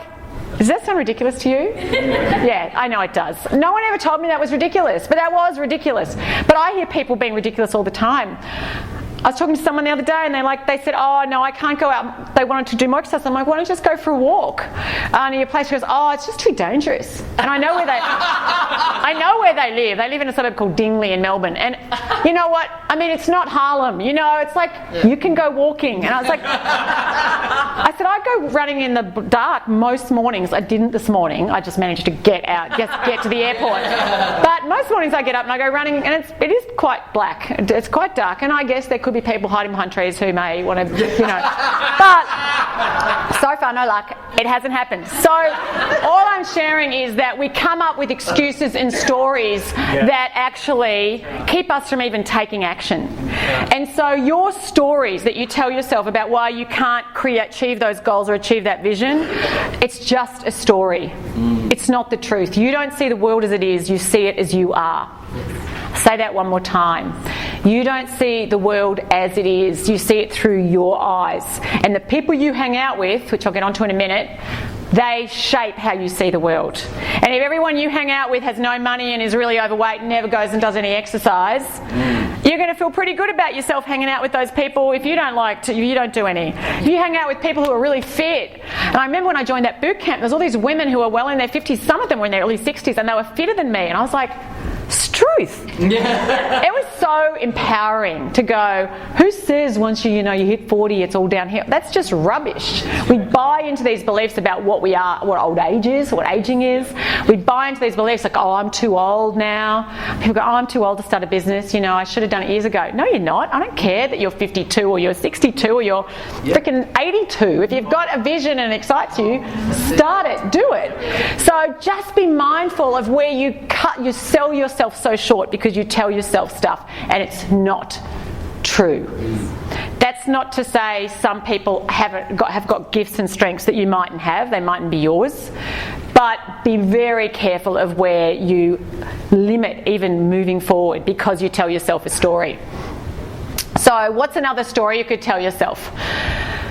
Does that sound ridiculous to you? Yeah, I know it does. No one ever told me that was ridiculous, but that was ridiculous. But I hear people being ridiculous all the time. I was talking to someone the other day and they said, oh no, I can't go out. They wanted to do more exercise. I'm like, why don't you just go for a walk near your place? She goes, oh, it's just too dangerous. And I know where they live. They live in a suburb called Dingley in Melbourne. And you know what? I mean, it's not Harlem. You know, it's like you can go walking. And I was like, I said, I go running in the dark most mornings. I didn't this morning. I just managed to get out, just get to the airport. But most mornings I get up and I go running, and it is quite black. It's quite dark, and I guess there could be people hiding behind trees who may want to, But so far, no luck. It hasn't happened. So all I'm sharing is that we come up with excuses and stories that actually keep us from even taking action. And so your stories that you tell yourself about why you can't achieve those goals or achieve that vision, it's just a story. It's not the truth. You don't see the world as it is. You see it as you are. Say that one more time. You don't see the world as it is. You see it through your eyes. And the people you hang out with, which I'll get onto in a minute, they shape how you see the world. And if everyone you hang out with has no money and is really overweight and never goes and does any exercise, you're going to feel pretty good about yourself hanging out with those people if you don't do any. If you hang out with people who are really fit. And I remember when I joined that boot camp, there's all these women who are well in their 50s, some of them were in their early 60s, and they were fitter than me. And I was like, it's truth. It was so empowering to go, who says once you hit 40 it's all downhill? That's just rubbish. We buy into these beliefs about what we are, what old age is, what aging is. We buy into these beliefs like, oh, I'm too old now. People go, oh, I'm too old to start a business. I should have done it years ago. No, you're not. I don't care that you're 52 or you're 62 or you're freaking 82. If you've got a vision and it excites you, start it, do it. So just be mindful of where you sell yourself so short because you tell yourself stuff and it's not true. That's not to say some people have got gifts and strengths that you mightn't have. They mightn't be yours. But be very careful of where you limit even moving forward because you tell yourself a story. So what's another story you could tell yourself?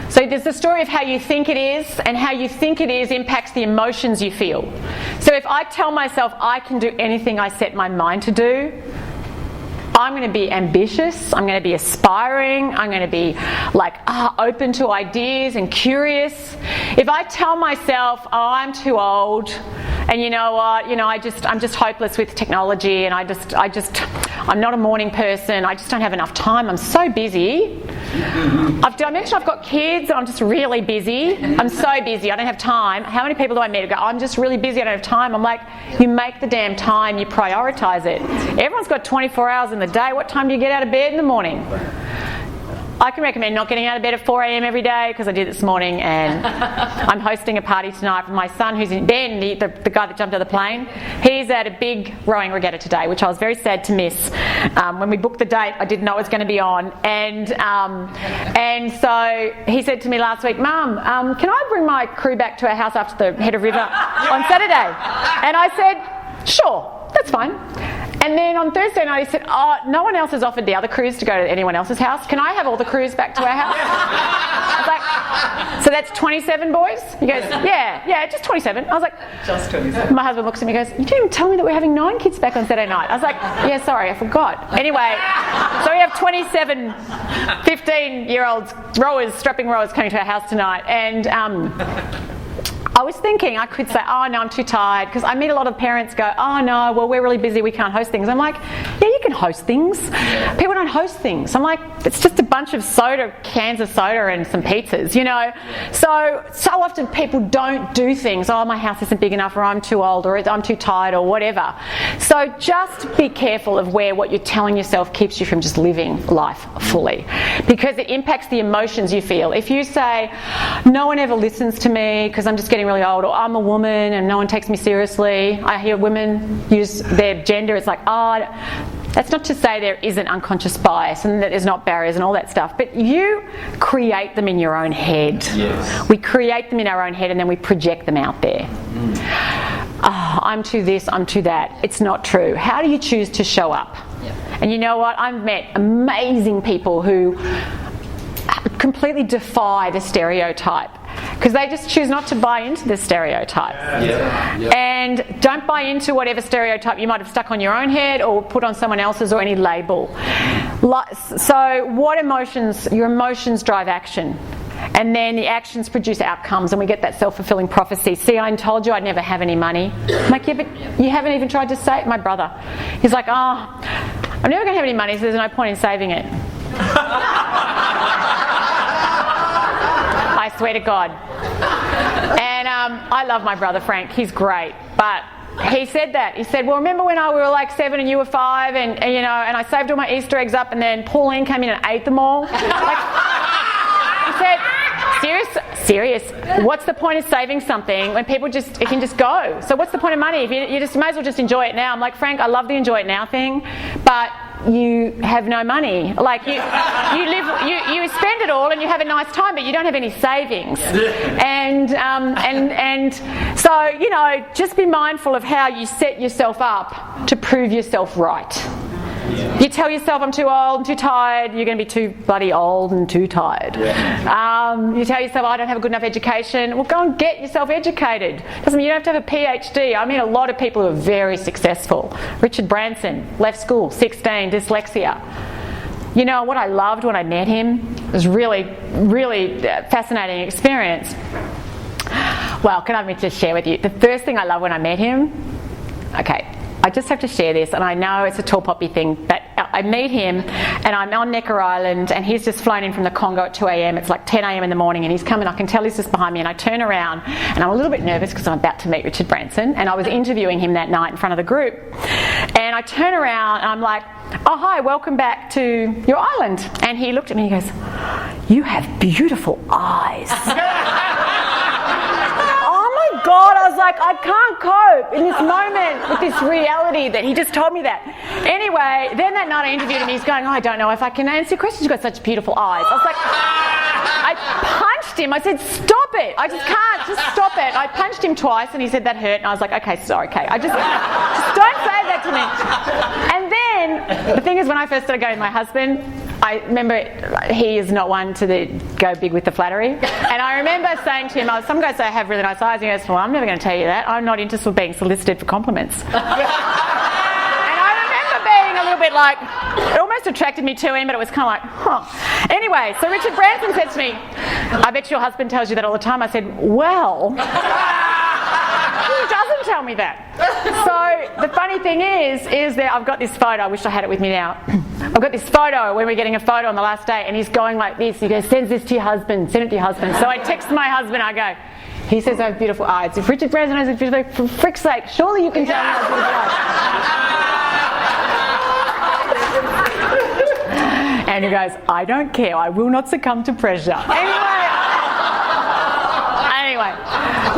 So there's the story of how you think it is, and how you think it is impacts the emotions you feel. So if I tell myself I can do anything I set my mind to do, I'm going to be ambitious, I'm going to be aspiring, I'm going to be open to ideas and curious. If I tell myself, oh, I'm too old, and you know what, I'm just hopeless with technology, and I'm not a morning person, I just don't have enough time, I'm so busy. I mentioned I've got kids and I'm just really busy. I'm so busy, I don't have time. How many people do I meet who go, I'm just really busy, I don't have time? I'm like, you make the damn time, you prioritise it. Everyone's got 24 hours in the day. What time do you get out of bed in the morning? I can recommend not getting out of bed at 4 a.m. every day because I did it this morning, and I'm hosting a party tonight for my son who's in Ben, the guy that jumped out of the plane. He's at a big rowing regatta today, which I was very sad to miss. When we booked the date, I didn't know it was going to be on, and so he said to me last week, Mum, can I bring my crew back to our house after the Head of River on Saturday? And I said, sure, that's fine. And then on Thursday night he said, oh, no one else has offered the other crews to go to anyone else's house. Can I have all the crews back to our house? I was like, so that's 27 boys? He goes, yeah, just 27. I was like, just 27. My husband looks at me and goes, you didn't even tell me that we're having 9 kids back on Saturday night. I was like, yeah, sorry, I forgot. Anyway, so we have 27 15-year-olds strapping rowers coming to our house tonight. And I was thinking I could say, oh no, I'm too tired, because I meet a lot of parents go, oh no, well we're really busy, we can't host things. I'm like, yeah, you can host things. People don't host things. I'm like, it's just a bunch of cans of soda and some pizzas, So often people don't do things, oh my house isn't big enough, or I'm too old, or I'm too tired, or whatever. So just be careful of where what you're telling yourself keeps you from just living life fully, because it impacts the emotions you feel. If you say, no one ever listens to me because I'm just getting really old, or I'm a woman and no one takes me seriously. I hear women use their gender. It's like, oh, that's not to say there isn't unconscious bias and that there's not barriers and all that stuff, but you create them in your own head. Yes. We create them in our own head and then we project them out there. Oh, I'm too this, I'm too that. It's not true. How do you choose to show up? Yep. And you know what? I've met amazing people who completely defy the stereotype. because they just choose not to buy into the stereotype. And don't buy into whatever stereotype you might have stuck on your own head or put on someone else's or any label. So what emotions? Your emotions drive action. And then the actions produce outcomes, and we get that self-fulfilling prophecy. See, I told you I'd never have any money. I'm like, yeah, but you haven't even tried to save. My brother, he's like, I'm never going to have any money, so there's no point in saving it. I swear to God. And I love my brother Frank. He's great, but he said that. He said, well, remember when we were like 7 and you were 5, and you know, and I saved all my Easter eggs up, and then Pauline came in and ate them all. Like, he said, serious. What's the point of saving something when people it can just go? So what's the point of money if you just might as well just enjoy it now? I'm like, Frank, I love the enjoy it now thing, but you have no money. Like you spend it all and you have a nice time, but you don't have any savings. And so, you know, just be mindful of how you set yourself up to prove yourself right. You tell yourself I'm too old and too tired, you're going to be too bloody old and too tired. You tell yourself I don't have a good enough education. Well, go and get yourself educated. Doesn't mean you don't have to have a PhD. I mean, a lot of people who are very successful. Richard Branson left school, 16, dyslexia. You know what I loved when I met him? It was really, really fascinating experience. Well, can I just share with you? The first thing I loved when I met him, okay, I just have to share this, and I know it's a tall poppy thing, but I meet him and I'm on Necker Island and he's just flown in from the Congo at 2 a.m. It's like 10 a.m. in the morning and he's coming. I can tell he's just behind me, and I turn around and I'm a little bit nervous because I'm about to meet Richard Branson, and I was interviewing him that night in front of the group, and I turn around and I'm like, oh, hi, welcome back to your island. And he looked at me and he goes, you have beautiful eyes. God, I was like, I can't cope in this moment with this reality that he just told me that. Anyway, then that night I interviewed him. He's going, I don't know if I can answer your questions. You've got such beautiful eyes. I was like, I punched him. I said, stop it. I just can't. Just stop it. I punched him twice and he said that hurt. And I was like, okay, sorry, Kate. Just don't say that to me. And then the thing is, when I first started going with my husband, I remember he is not one to go big with the flattery. And I remember saying to him, some guys say I have really nice eyes. And he goes, well, I'm never going to tell you that. I'm not interested in being solicited for compliments. And I remember being a little bit like, it almost attracted me to him, but it was kind of like, huh. Anyway, so Richard Branson said to me, I bet your husband tells you that all the time. I said, well, he doesn't tell me that. So the funny thing is that I've got this photo. I wish I had it with me now. I've got this photo when we're getting a photo on the last day, and he's going like this. He goes, send this to your husband. Send it to your husband. So I text my husband. I go, he says I have beautiful eyes. If Richard Branson has beautiful eyes, for frick's sake, surely you can tell me I have beautiful eyes. And he goes, I don't care. I will not succumb to pressure. Anyway,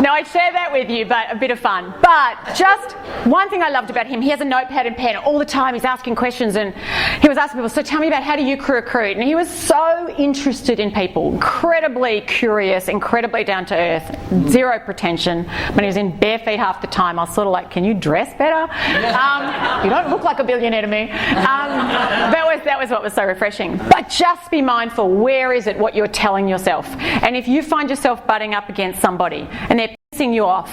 no, I share that with you, but a bit of fun. But just one thing I loved about him, he has a notepad and pen all the time. He's asking questions, and he was asking people, so tell me about how do you recruit? And he was so interested in people, incredibly curious, incredibly down to earth, zero pretension. When he was in bare feet half the time, I was sort of like, can you dress better? You don't look like a billionaire to me. That was what was so refreshing. But just be mindful, where is it what you're telling yourself? And if you find yourself butting up against somebody and they're pissing you off,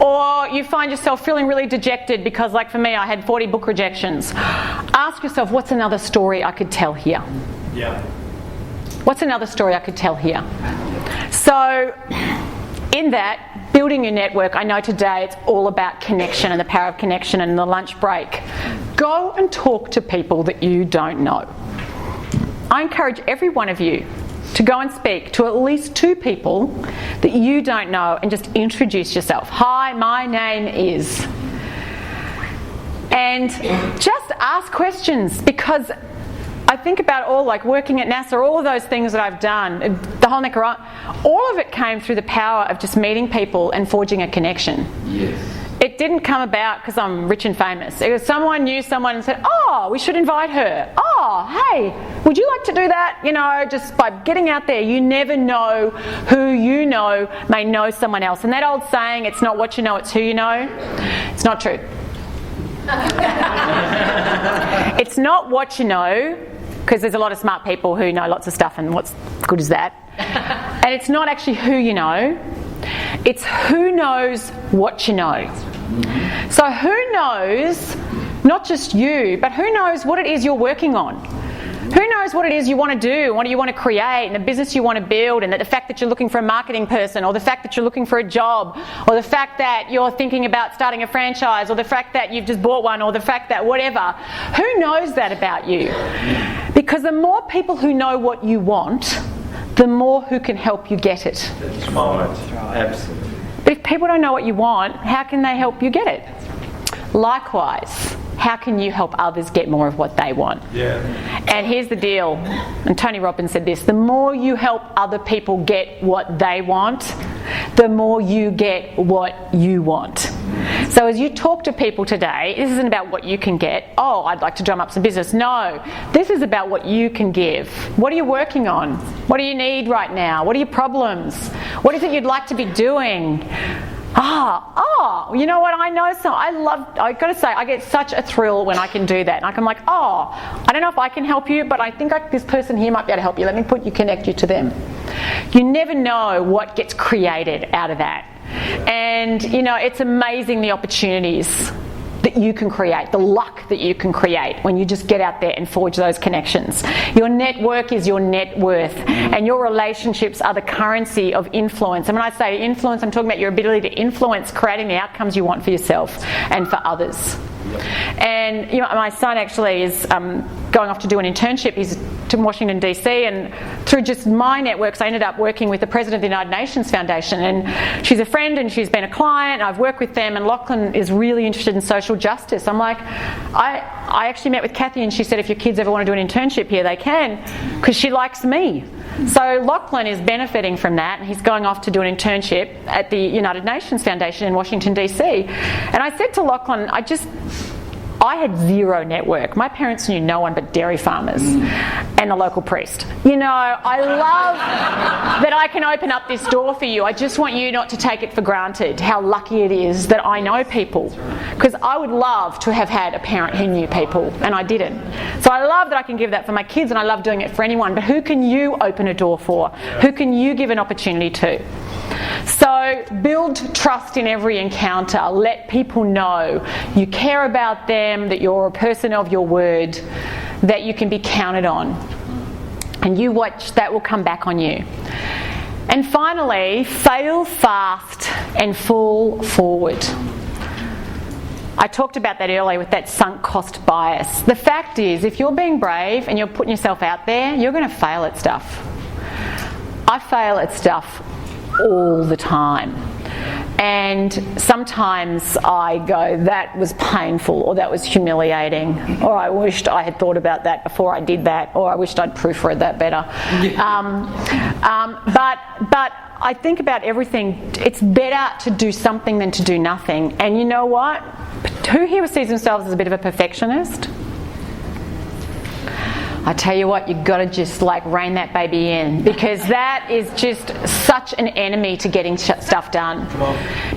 or you find yourself feeling really dejected because, like for me, I had 40 book rejections, ask yourself, what's another story I could tell here? Yeah. What's another story I could tell here? So in that, building your network, I know today it's all about connection and the power of connection and the lunch break. Go and talk to people that you don't know. I encourage every one of you to go and speak to at least 2 people that you don't know and just introduce yourself. Hi, my name is. And just ask questions, because I think about all, like working at NASA, all of those things that I've done, the whole Necker, all of it came through the power of just meeting people and forging a connection. Yes. It didn't come about because I'm rich and famous. It was someone knew someone and said, oh, we should invite her. Oh, hey, would you like to do that? You know, just by getting out there, you never know who you know may know someone else. And that old saying, it's not what you know, it's who you know, it's not true. It's not what you know, because there's a lot of smart people who know lots of stuff, and what's good is that. And it's not actually who you know, it's who knows what you know. So who knows, not just you, but who knows what it is you're working on? Who knows what it is you want to do, what you want to create, and the business you want to build, and the fact that you're looking for a marketing person, or the fact that you're looking for a job, or the fact that you're thinking about starting a franchise, or the fact that you've just bought one, or the fact that whatever. Who knows that about you? Because the more people who know what you want, the more who can help you get it. That's right. Absolutely. But if people don't know what you want, how can they help you get it? Likewise, how can you help others get more of what they want? Yeah. And here's the deal, and Tony Robbins said this, the more you help other people get what they want, the more you get what you want. So as you talk to people today, this isn't about what you can get. Oh, I'd like to drum up some business. No, this is about what you can give. What are you working on? What do you need right now? What are your problems? What is it you'd like to be doing? You know what, I got to say, I get such a thrill when I can do that. Like, I'm like, I don't know if I can help you, but I think this person here might be able to help you. Let me connect you to them. You never know what gets created out of that. And, it's amazing the opportunities that you can create, the luck that you can create when you just get out there and forge those connections. Your network is your net worth, and your relationships are the currency of influence. And when I say influence, I'm talking about your ability to influence creating the outcomes you want for yourself and for others. And my son actually is going off to do an internship. He's to Washington DC, and through just my networks I ended up working with the President of the United Nations Foundation, and she's a friend and she's been a client, and I've worked with them, and Lachlan is really interested in social justice. I'm like, I actually met with Kathy, and she said if your kids ever want to do an internship here they can, because she likes me. So Lachlan is benefiting from that, and he's going off to do an internship at the United Nations Foundation in Washington DC. And I said to Lachlan, I had zero network. My parents knew no one but dairy farmers and the local priest. I love that I can open up this door for you. I just want you not to take it for granted how lucky it is that I know people. Because I would love to have had a parent who knew people, and I didn't. So I love that I can give that for my kids, and I love doing it for anyone. But who can you open a door for? Who can you give an opportunity to? So build trust in every encounter. Let people know you care about them, that you're a person of your word, that you can be counted on. And you watch, that will come back on you. And finally, fail fast and fall forward. I talked about that earlier with that sunk cost bias. The fact is, if you're being brave and you're putting yourself out there, you're going to fail at stuff. I fail at stuff all the time, and sometimes I go, that was painful, or that was humiliating, or I wished I had thought about that before I did that, or I wished I'd proofread that better. But I think about everything. It's better to do something than to do nothing. And you know what? Who here sees themselves as a bit of a perfectionist? I tell you what, you've got to just rein that baby in, because that is just such an enemy to getting stuff done.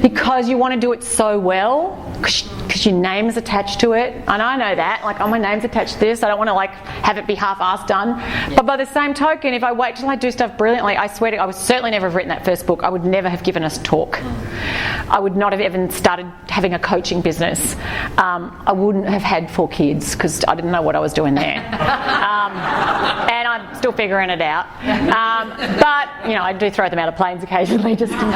Because you want to do it so well, because your name is attached to it. And I know that, my name's attached to this. I don't want to have it be half-assed done. But by the same token, if I wait till I do stuff brilliantly, I swear to you, I would certainly never have written that first book. I would never have given us a talk. I would not have even started having a coaching business. I wouldn't have had 4 kids, because I didn't know what I was doing there. And I'm still figuring it out. But, I do throw them out of planes occasionally just in case.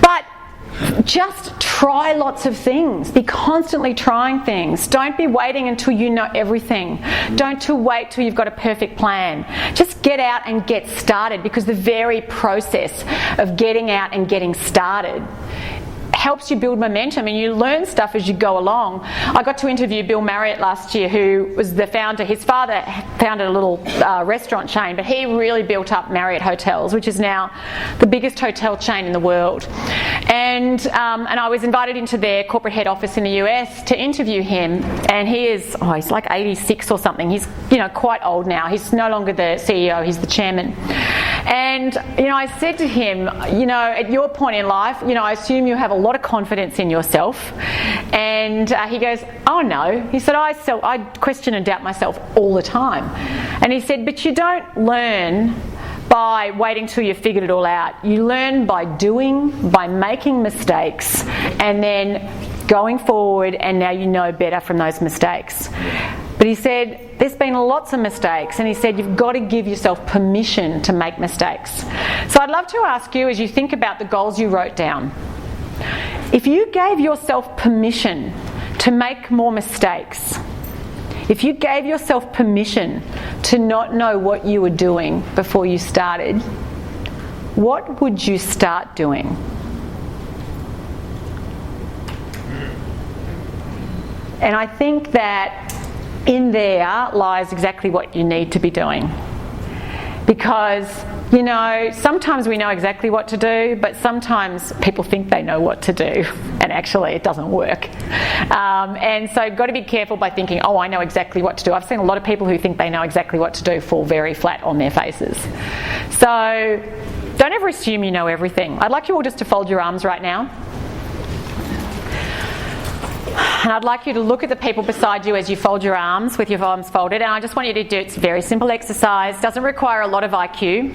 But just try lots of things. Be constantly trying things. Don't be waiting until you know everything. Don't wait till you've got a perfect plan. Just get out and get started, because the very process of getting out and getting started helps you build momentum, and you learn stuff as you go along. I got to interview Bill Marriott last year, who was the founder. His father founded a little restaurant chain, but he really built up Marriott Hotels, which is now the biggest hotel chain in the world. And I was invited into their corporate head office in the US to interview him, and he's 86 or something. He's quite old now. He's no longer the CEO, he's the chairman. And I said to him, at your point in life, I assume you have a lot of confidence in yourself, And he goes, oh no. He said, I question and doubt myself all the time. And he said, but you don't learn by waiting till you've figured it all out. You learn by doing, by making mistakes, and then going forward, and now you know better from those mistakes. But he said, there's been lots of mistakes, and he said, you've got to give yourself permission to make mistakes. So I'd love to ask you, as you think about the goals you wrote down, if you gave yourself permission to make more mistakes, if you gave yourself permission to not know what you were doing before you started, what would you start doing? And I think that in there lies exactly what you need to be doing. Because, you know, sometimes we know exactly what to do, but sometimes people think they know what to do, and actually it doesn't work. And so you've got to be careful by thinking, oh, I know exactly what to do. I've seen a lot of people who think they know exactly what to do fall very flat on their faces. So don't ever assume you know everything. I'd like you all just to fold your arms right now. And I'd like you to look at the people beside you as you fold your arms with your arms folded. And I just want you to do, it's a very simple exercise. Doesn't require a lot of IQ,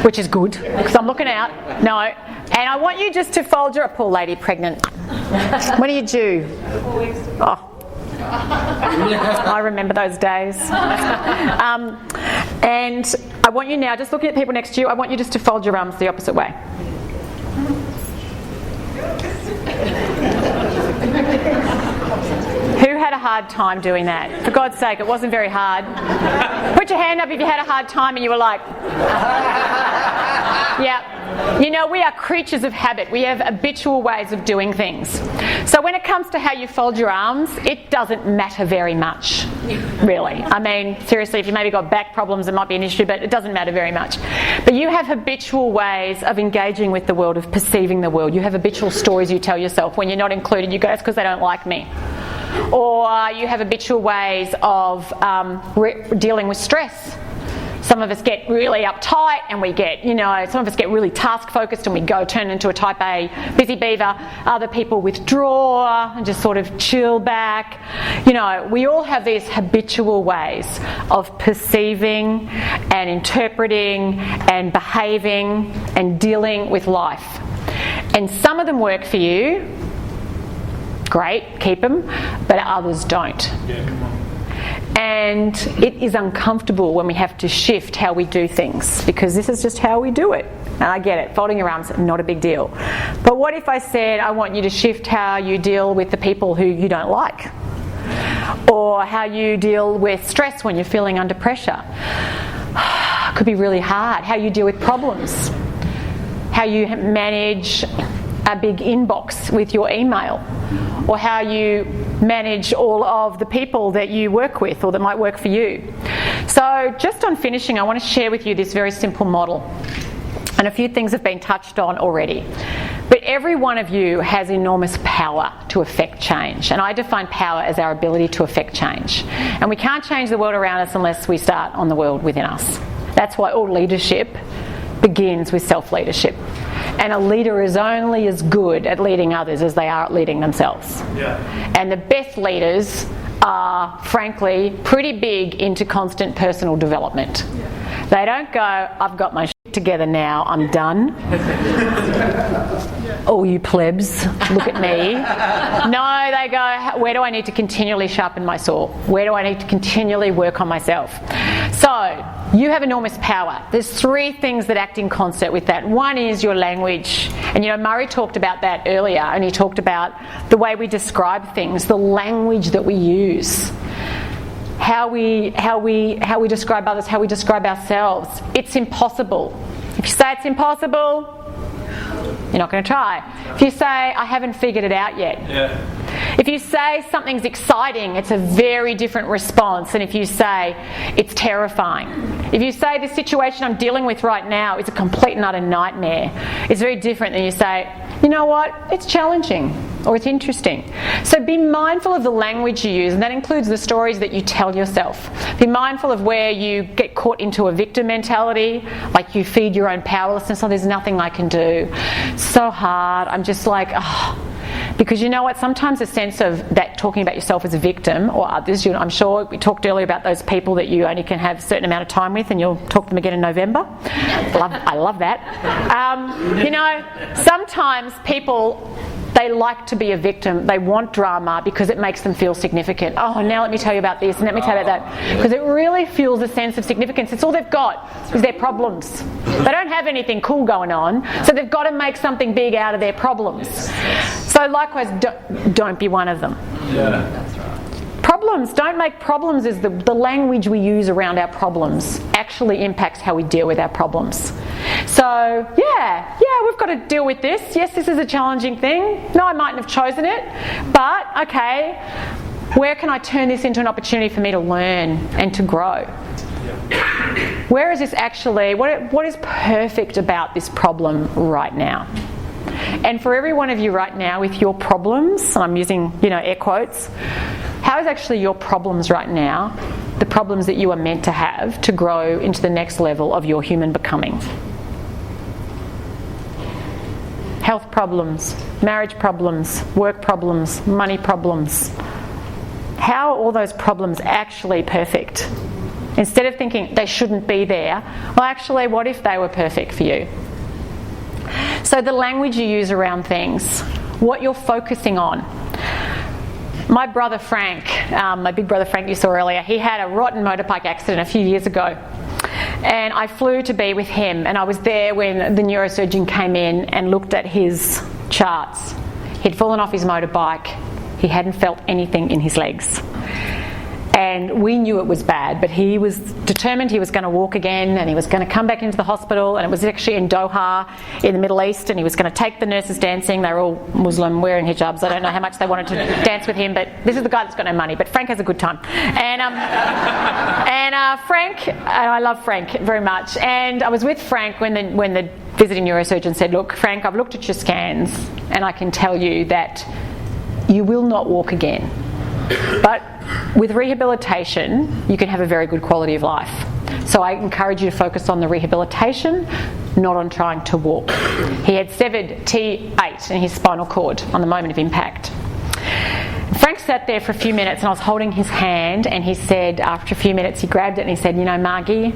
which is good, because I'm looking out. No. And I want you just to fold your... Poor lady, pregnant. When are you due? 4 weeks. Oh. I remember those days. And I want you now, just looking at people next to you, I want you just to fold your arms the opposite way. Who had a hard time doing that? For God's sake, it wasn't very hard. Put your hand up if you had a hard time and you were like... Yeah. You know, we are creatures of habit. We have habitual ways of doing things. So when it comes to how you fold your arms, it doesn't matter very much, really. I mean, seriously, if you maybe got back problems, it might be an issue, but it doesn't matter very much. But you have habitual ways of engaging with the world, of perceiving the world. You have habitual stories you tell yourself. When you're not included, you go, it's because they don't like me. Or you have habitual ways of dealing with stress. Some of us get really uptight and we get, some of us get really task focused and we turn into a type A busy beaver. Other people withdraw and just sort of chill back. We all have these habitual ways of perceiving and interpreting and behaving and dealing with life. And some of them work for you. Great, keep them, but others don't. Yeah, come on. And it is uncomfortable when we have to shift how we do things, because this is just how we do it. And I get it, folding your arms, not a big deal. But what if I said, I want you to shift how you deal with the people who you don't like? Or how you deal with stress when you're feeling under pressure? It could be really hard. How you deal with problems. How you manage a big inbox with your email, or how you manage all of the people that you work with or that might work for you. So just on finishing, I want to share with you this very simple model. And a few things have been touched on already. But every one of you has enormous power to affect change. And I define power as our ability to affect change. And we can't change the world around us unless we start on the world within us. That's why all leadership begins with self-leadership. And a leader is only as good at leading others as they are at leading themselves. Yeah. And the best leaders are, frankly, pretty big into constant personal development. Yeah. They don't go, I've got my shit together now, I'm done. Oh, you plebs, look at me. No, they go, where do I need to continually sharpen my saw? Where do I need to continually work on myself? So, you have enormous power. There's 3 things that act in concert with that. One is your language. And Murray talked about that earlier, and he talked about the way we describe things, the language that we use. How we describe others, how we describe ourselves. It's impossible. If you say it's impossible, you're not going to try. If you say, I haven't figured it out yet. Yeah. If you say something's exciting, it's a very different response than if you say it's terrifying. If you say the situation I'm dealing with right now is a complete and utter nightmare, it's very different than you say, you know what, it's challenging or it's interesting. So be mindful of the language you use, and that includes the stories that you tell yourself. Be mindful of where you get caught into a victim mentality, like you feed your own powerlessness, oh, there's nothing I can do. It's so hard. I'm just like, Because you know what, sometimes a sense of that, talking about yourself as a victim or others, I'm sure we talked earlier about those people that you only can have a certain amount of time with, and you'll talk to them again in November. I love that. Sometimes people, they like to be a victim. They want drama because it makes them feel significant. Oh, now let me tell you about this and let me tell you about that. Because it really fuels a sense of significance. It's all they've got is their problems. They don't have anything cool going on, so they've got to make something big out of their problems. So likewise, don't be one of them. Yeah. That's right. Problems, don't make problems as the language we use around our problems actually impacts how we deal with our problems. So, yeah, we've got to deal with this. Yes, this is a challenging thing. No, I mightn't have chosen it. But, okay, where can I turn this into an opportunity for me to learn and to grow? Where is this actually, what is perfect about this problem right now? And for every one of you right now with your problems, and I'm using, air quotes, how is actually your problems right now the problems that you are meant to have to grow into the next level of your human becoming? Health problems, marriage problems, work problems, money problems. How are all those problems actually perfect? Instead of thinking they shouldn't be there, well, actually, what if they were perfect for you? So the language you use around things, what you're focusing on. My brother Frank, my big brother Frank you saw earlier, he had a rotten motorbike accident a few years ago. And I flew to be with him, and I was there when the neurosurgeon came in and looked at his charts. He'd fallen off his motorbike. He hadn't felt anything in his legs. And we knew it was bad, but he was determined he was going to walk again, and he was going to come back into the hospital, and it was actually in Doha in the Middle East, and he was going to take the nurses dancing. They were all Muslim, wearing hijabs. I don't know how much they wanted to dance with him, but this is the guy that's got no money. But Frank has a good time. And Frank, I love Frank very much. And I was with Frank when the visiting neurosurgeon said, "Look, Frank, I've looked at your scans, and I can tell you that you will not walk again. But with rehabilitation, you can have a very good quality of life. So I encourage you to focus on the rehabilitation, not on trying to walk." He had severed T8 in his spinal cord on the moment of impact. Frank sat there for a few minutes, and I was holding his hand, and he said, after a few minutes, he grabbed it and he said, "Margie,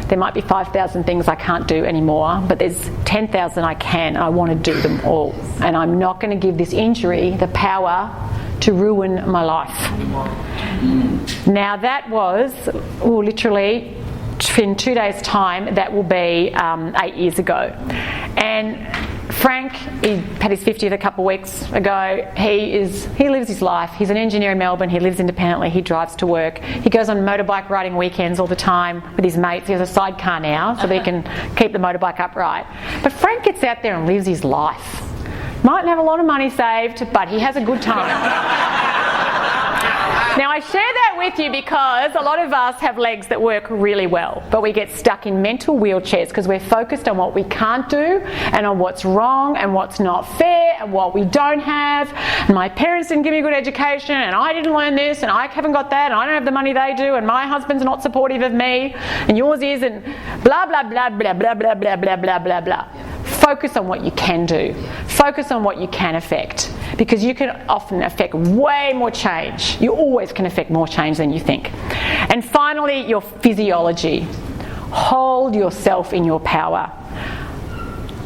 there might be 5,000 things I can't do anymore, but there's 10,000 I can. I want to do them all. And I'm not going to give this injury the power to ruin my life." Now that was literally in 2 days' time, that will be 8 years ago. And Frank, he had his 50th a couple of weeks ago. He lives his life. He's an engineer in Melbourne. He lives independently. He drives to work. He goes on motorbike riding weekends all the time with his mates. He has a sidecar now so that he can keep the motorbike upright. But Frank gets out there and lives his life. Mightn't have a lot of money saved, but he has a good time. Now, I share that with you because a lot of us have legs that work really well, but we get stuck in mental wheelchairs because we're focused on what we can't do and on what's wrong and what's not fair and what we don't have. And my parents didn't give me a good education, and I didn't learn this, and I haven't got that, and I don't have the money they do, and my husband's not supportive of me, and yours is, and blah, blah, blah, blah, blah, blah, blah, blah, blah, blah, blah. Focus on what you can do. Focus on what you can affect, because you can often affect way more change. You always can affect more change than you think. And finally, your physiology. Hold yourself in your power.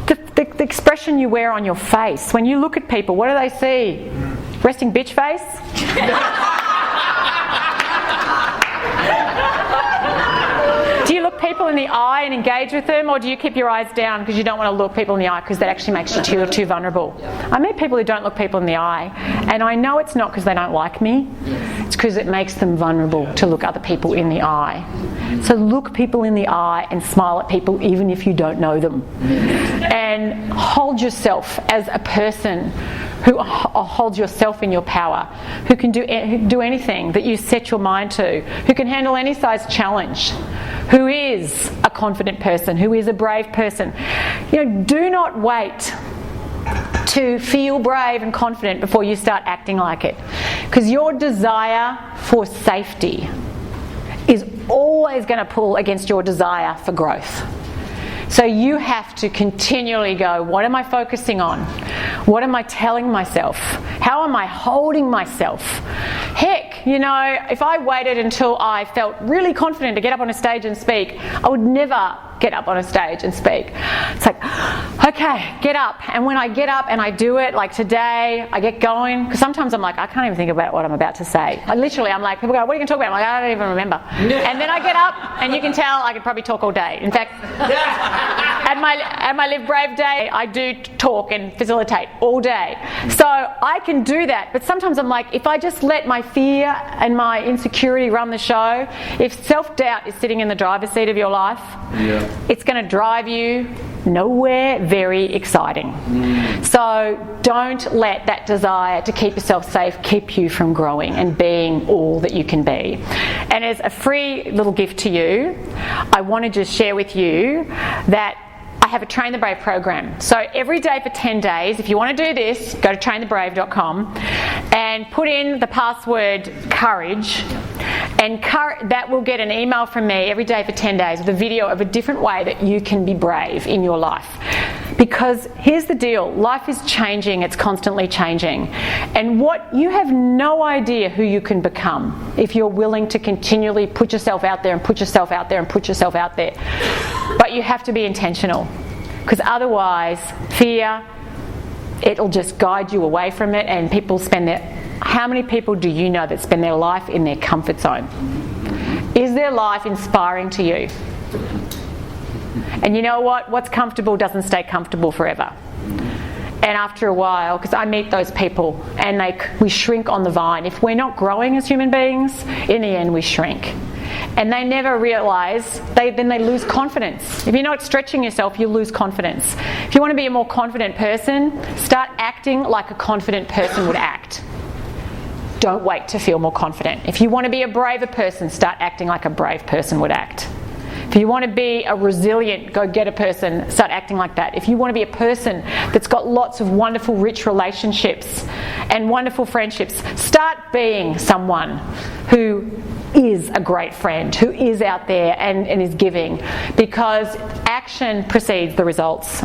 The expression you wear on your face. When you look at people, what do they see? Resting bitch face? Do you look people in the eye and engage with them, or do you keep your eyes down because you don't want to look people in the eye because that actually makes you too vulnerable? I meet people who don't look people in the eye, and I know it's not because they don't like me. It's because it makes them vulnerable to look other people in the eye. So look people in the eye and smile at people even if you don't know them. And hold yourself as a person who holds yourself in your power, who can do anything that you set your mind to, who can handle any size challenge, who is a confident person, who is a brave person. Do not wait to feel brave and confident before you start acting like it, because your desire for safety is always going to pull against your desire for growth. So you have to continually go, what am I focusing on? What am I telling myself? How am I holding myself? Heck, you know, if I waited until I felt really confident to get up on a stage and speak, I would never get up on a stage and speak. It's like, okay, get up. And when I get up and I do it, like today, I get going. Because sometimes I'm like, I can't even think about what I'm about to say. I'm like, people go, what are you going to talk about? I'm like, I don't even remember. And then I get up, and you can tell I could probably talk all day. In fact, at my Live Brave day, I do talk and facilitate all day. So I can do that. But sometimes I'm like, if I just let my fear and my insecurity run the show, if self-doubt is sitting in the driver's seat of your life, it's going to drive you nowhere very exciting. So don't let that desire to keep yourself safe keep you from growing and being all that you can be. And as a free little gift to you, I want to just share with you that I have a Train the Brave program. So every day for 10 days, if you want to do this, go to trainthebrave.com and put in the password courage, and that will get an email from me every day for 10 days with a video of a different way that you can be brave in your life. Because here's the deal, life is changing, it's constantly changing. And you have no idea who you can become if you're willing to continually put yourself out there and put yourself out there and put yourself out there. But you have to be intentional, because otherwise fear, it'll just guide you away from it, and people how many people do you know that spend their life in their comfort zone? Is their life inspiring to you? And you know what? What's comfortable doesn't stay comfortable forever. And after a while, because I meet those people, and we shrink on the vine. If we're not growing as human beings, in the end we shrink. And they never realise, then they lose confidence. If you're not stretching yourself, you lose confidence. If you want to be a more confident person, start acting like a confident person would act. Don't wait to feel more confident. If you want to be a braver person, start acting like a brave person would act. If you want to be a resilient, go-getter person, start acting like that. If you want to be a person that's got lots of wonderful, rich relationships and wonderful friendships, start being someone who is a great friend, who is out there and is giving, because action precedes the results.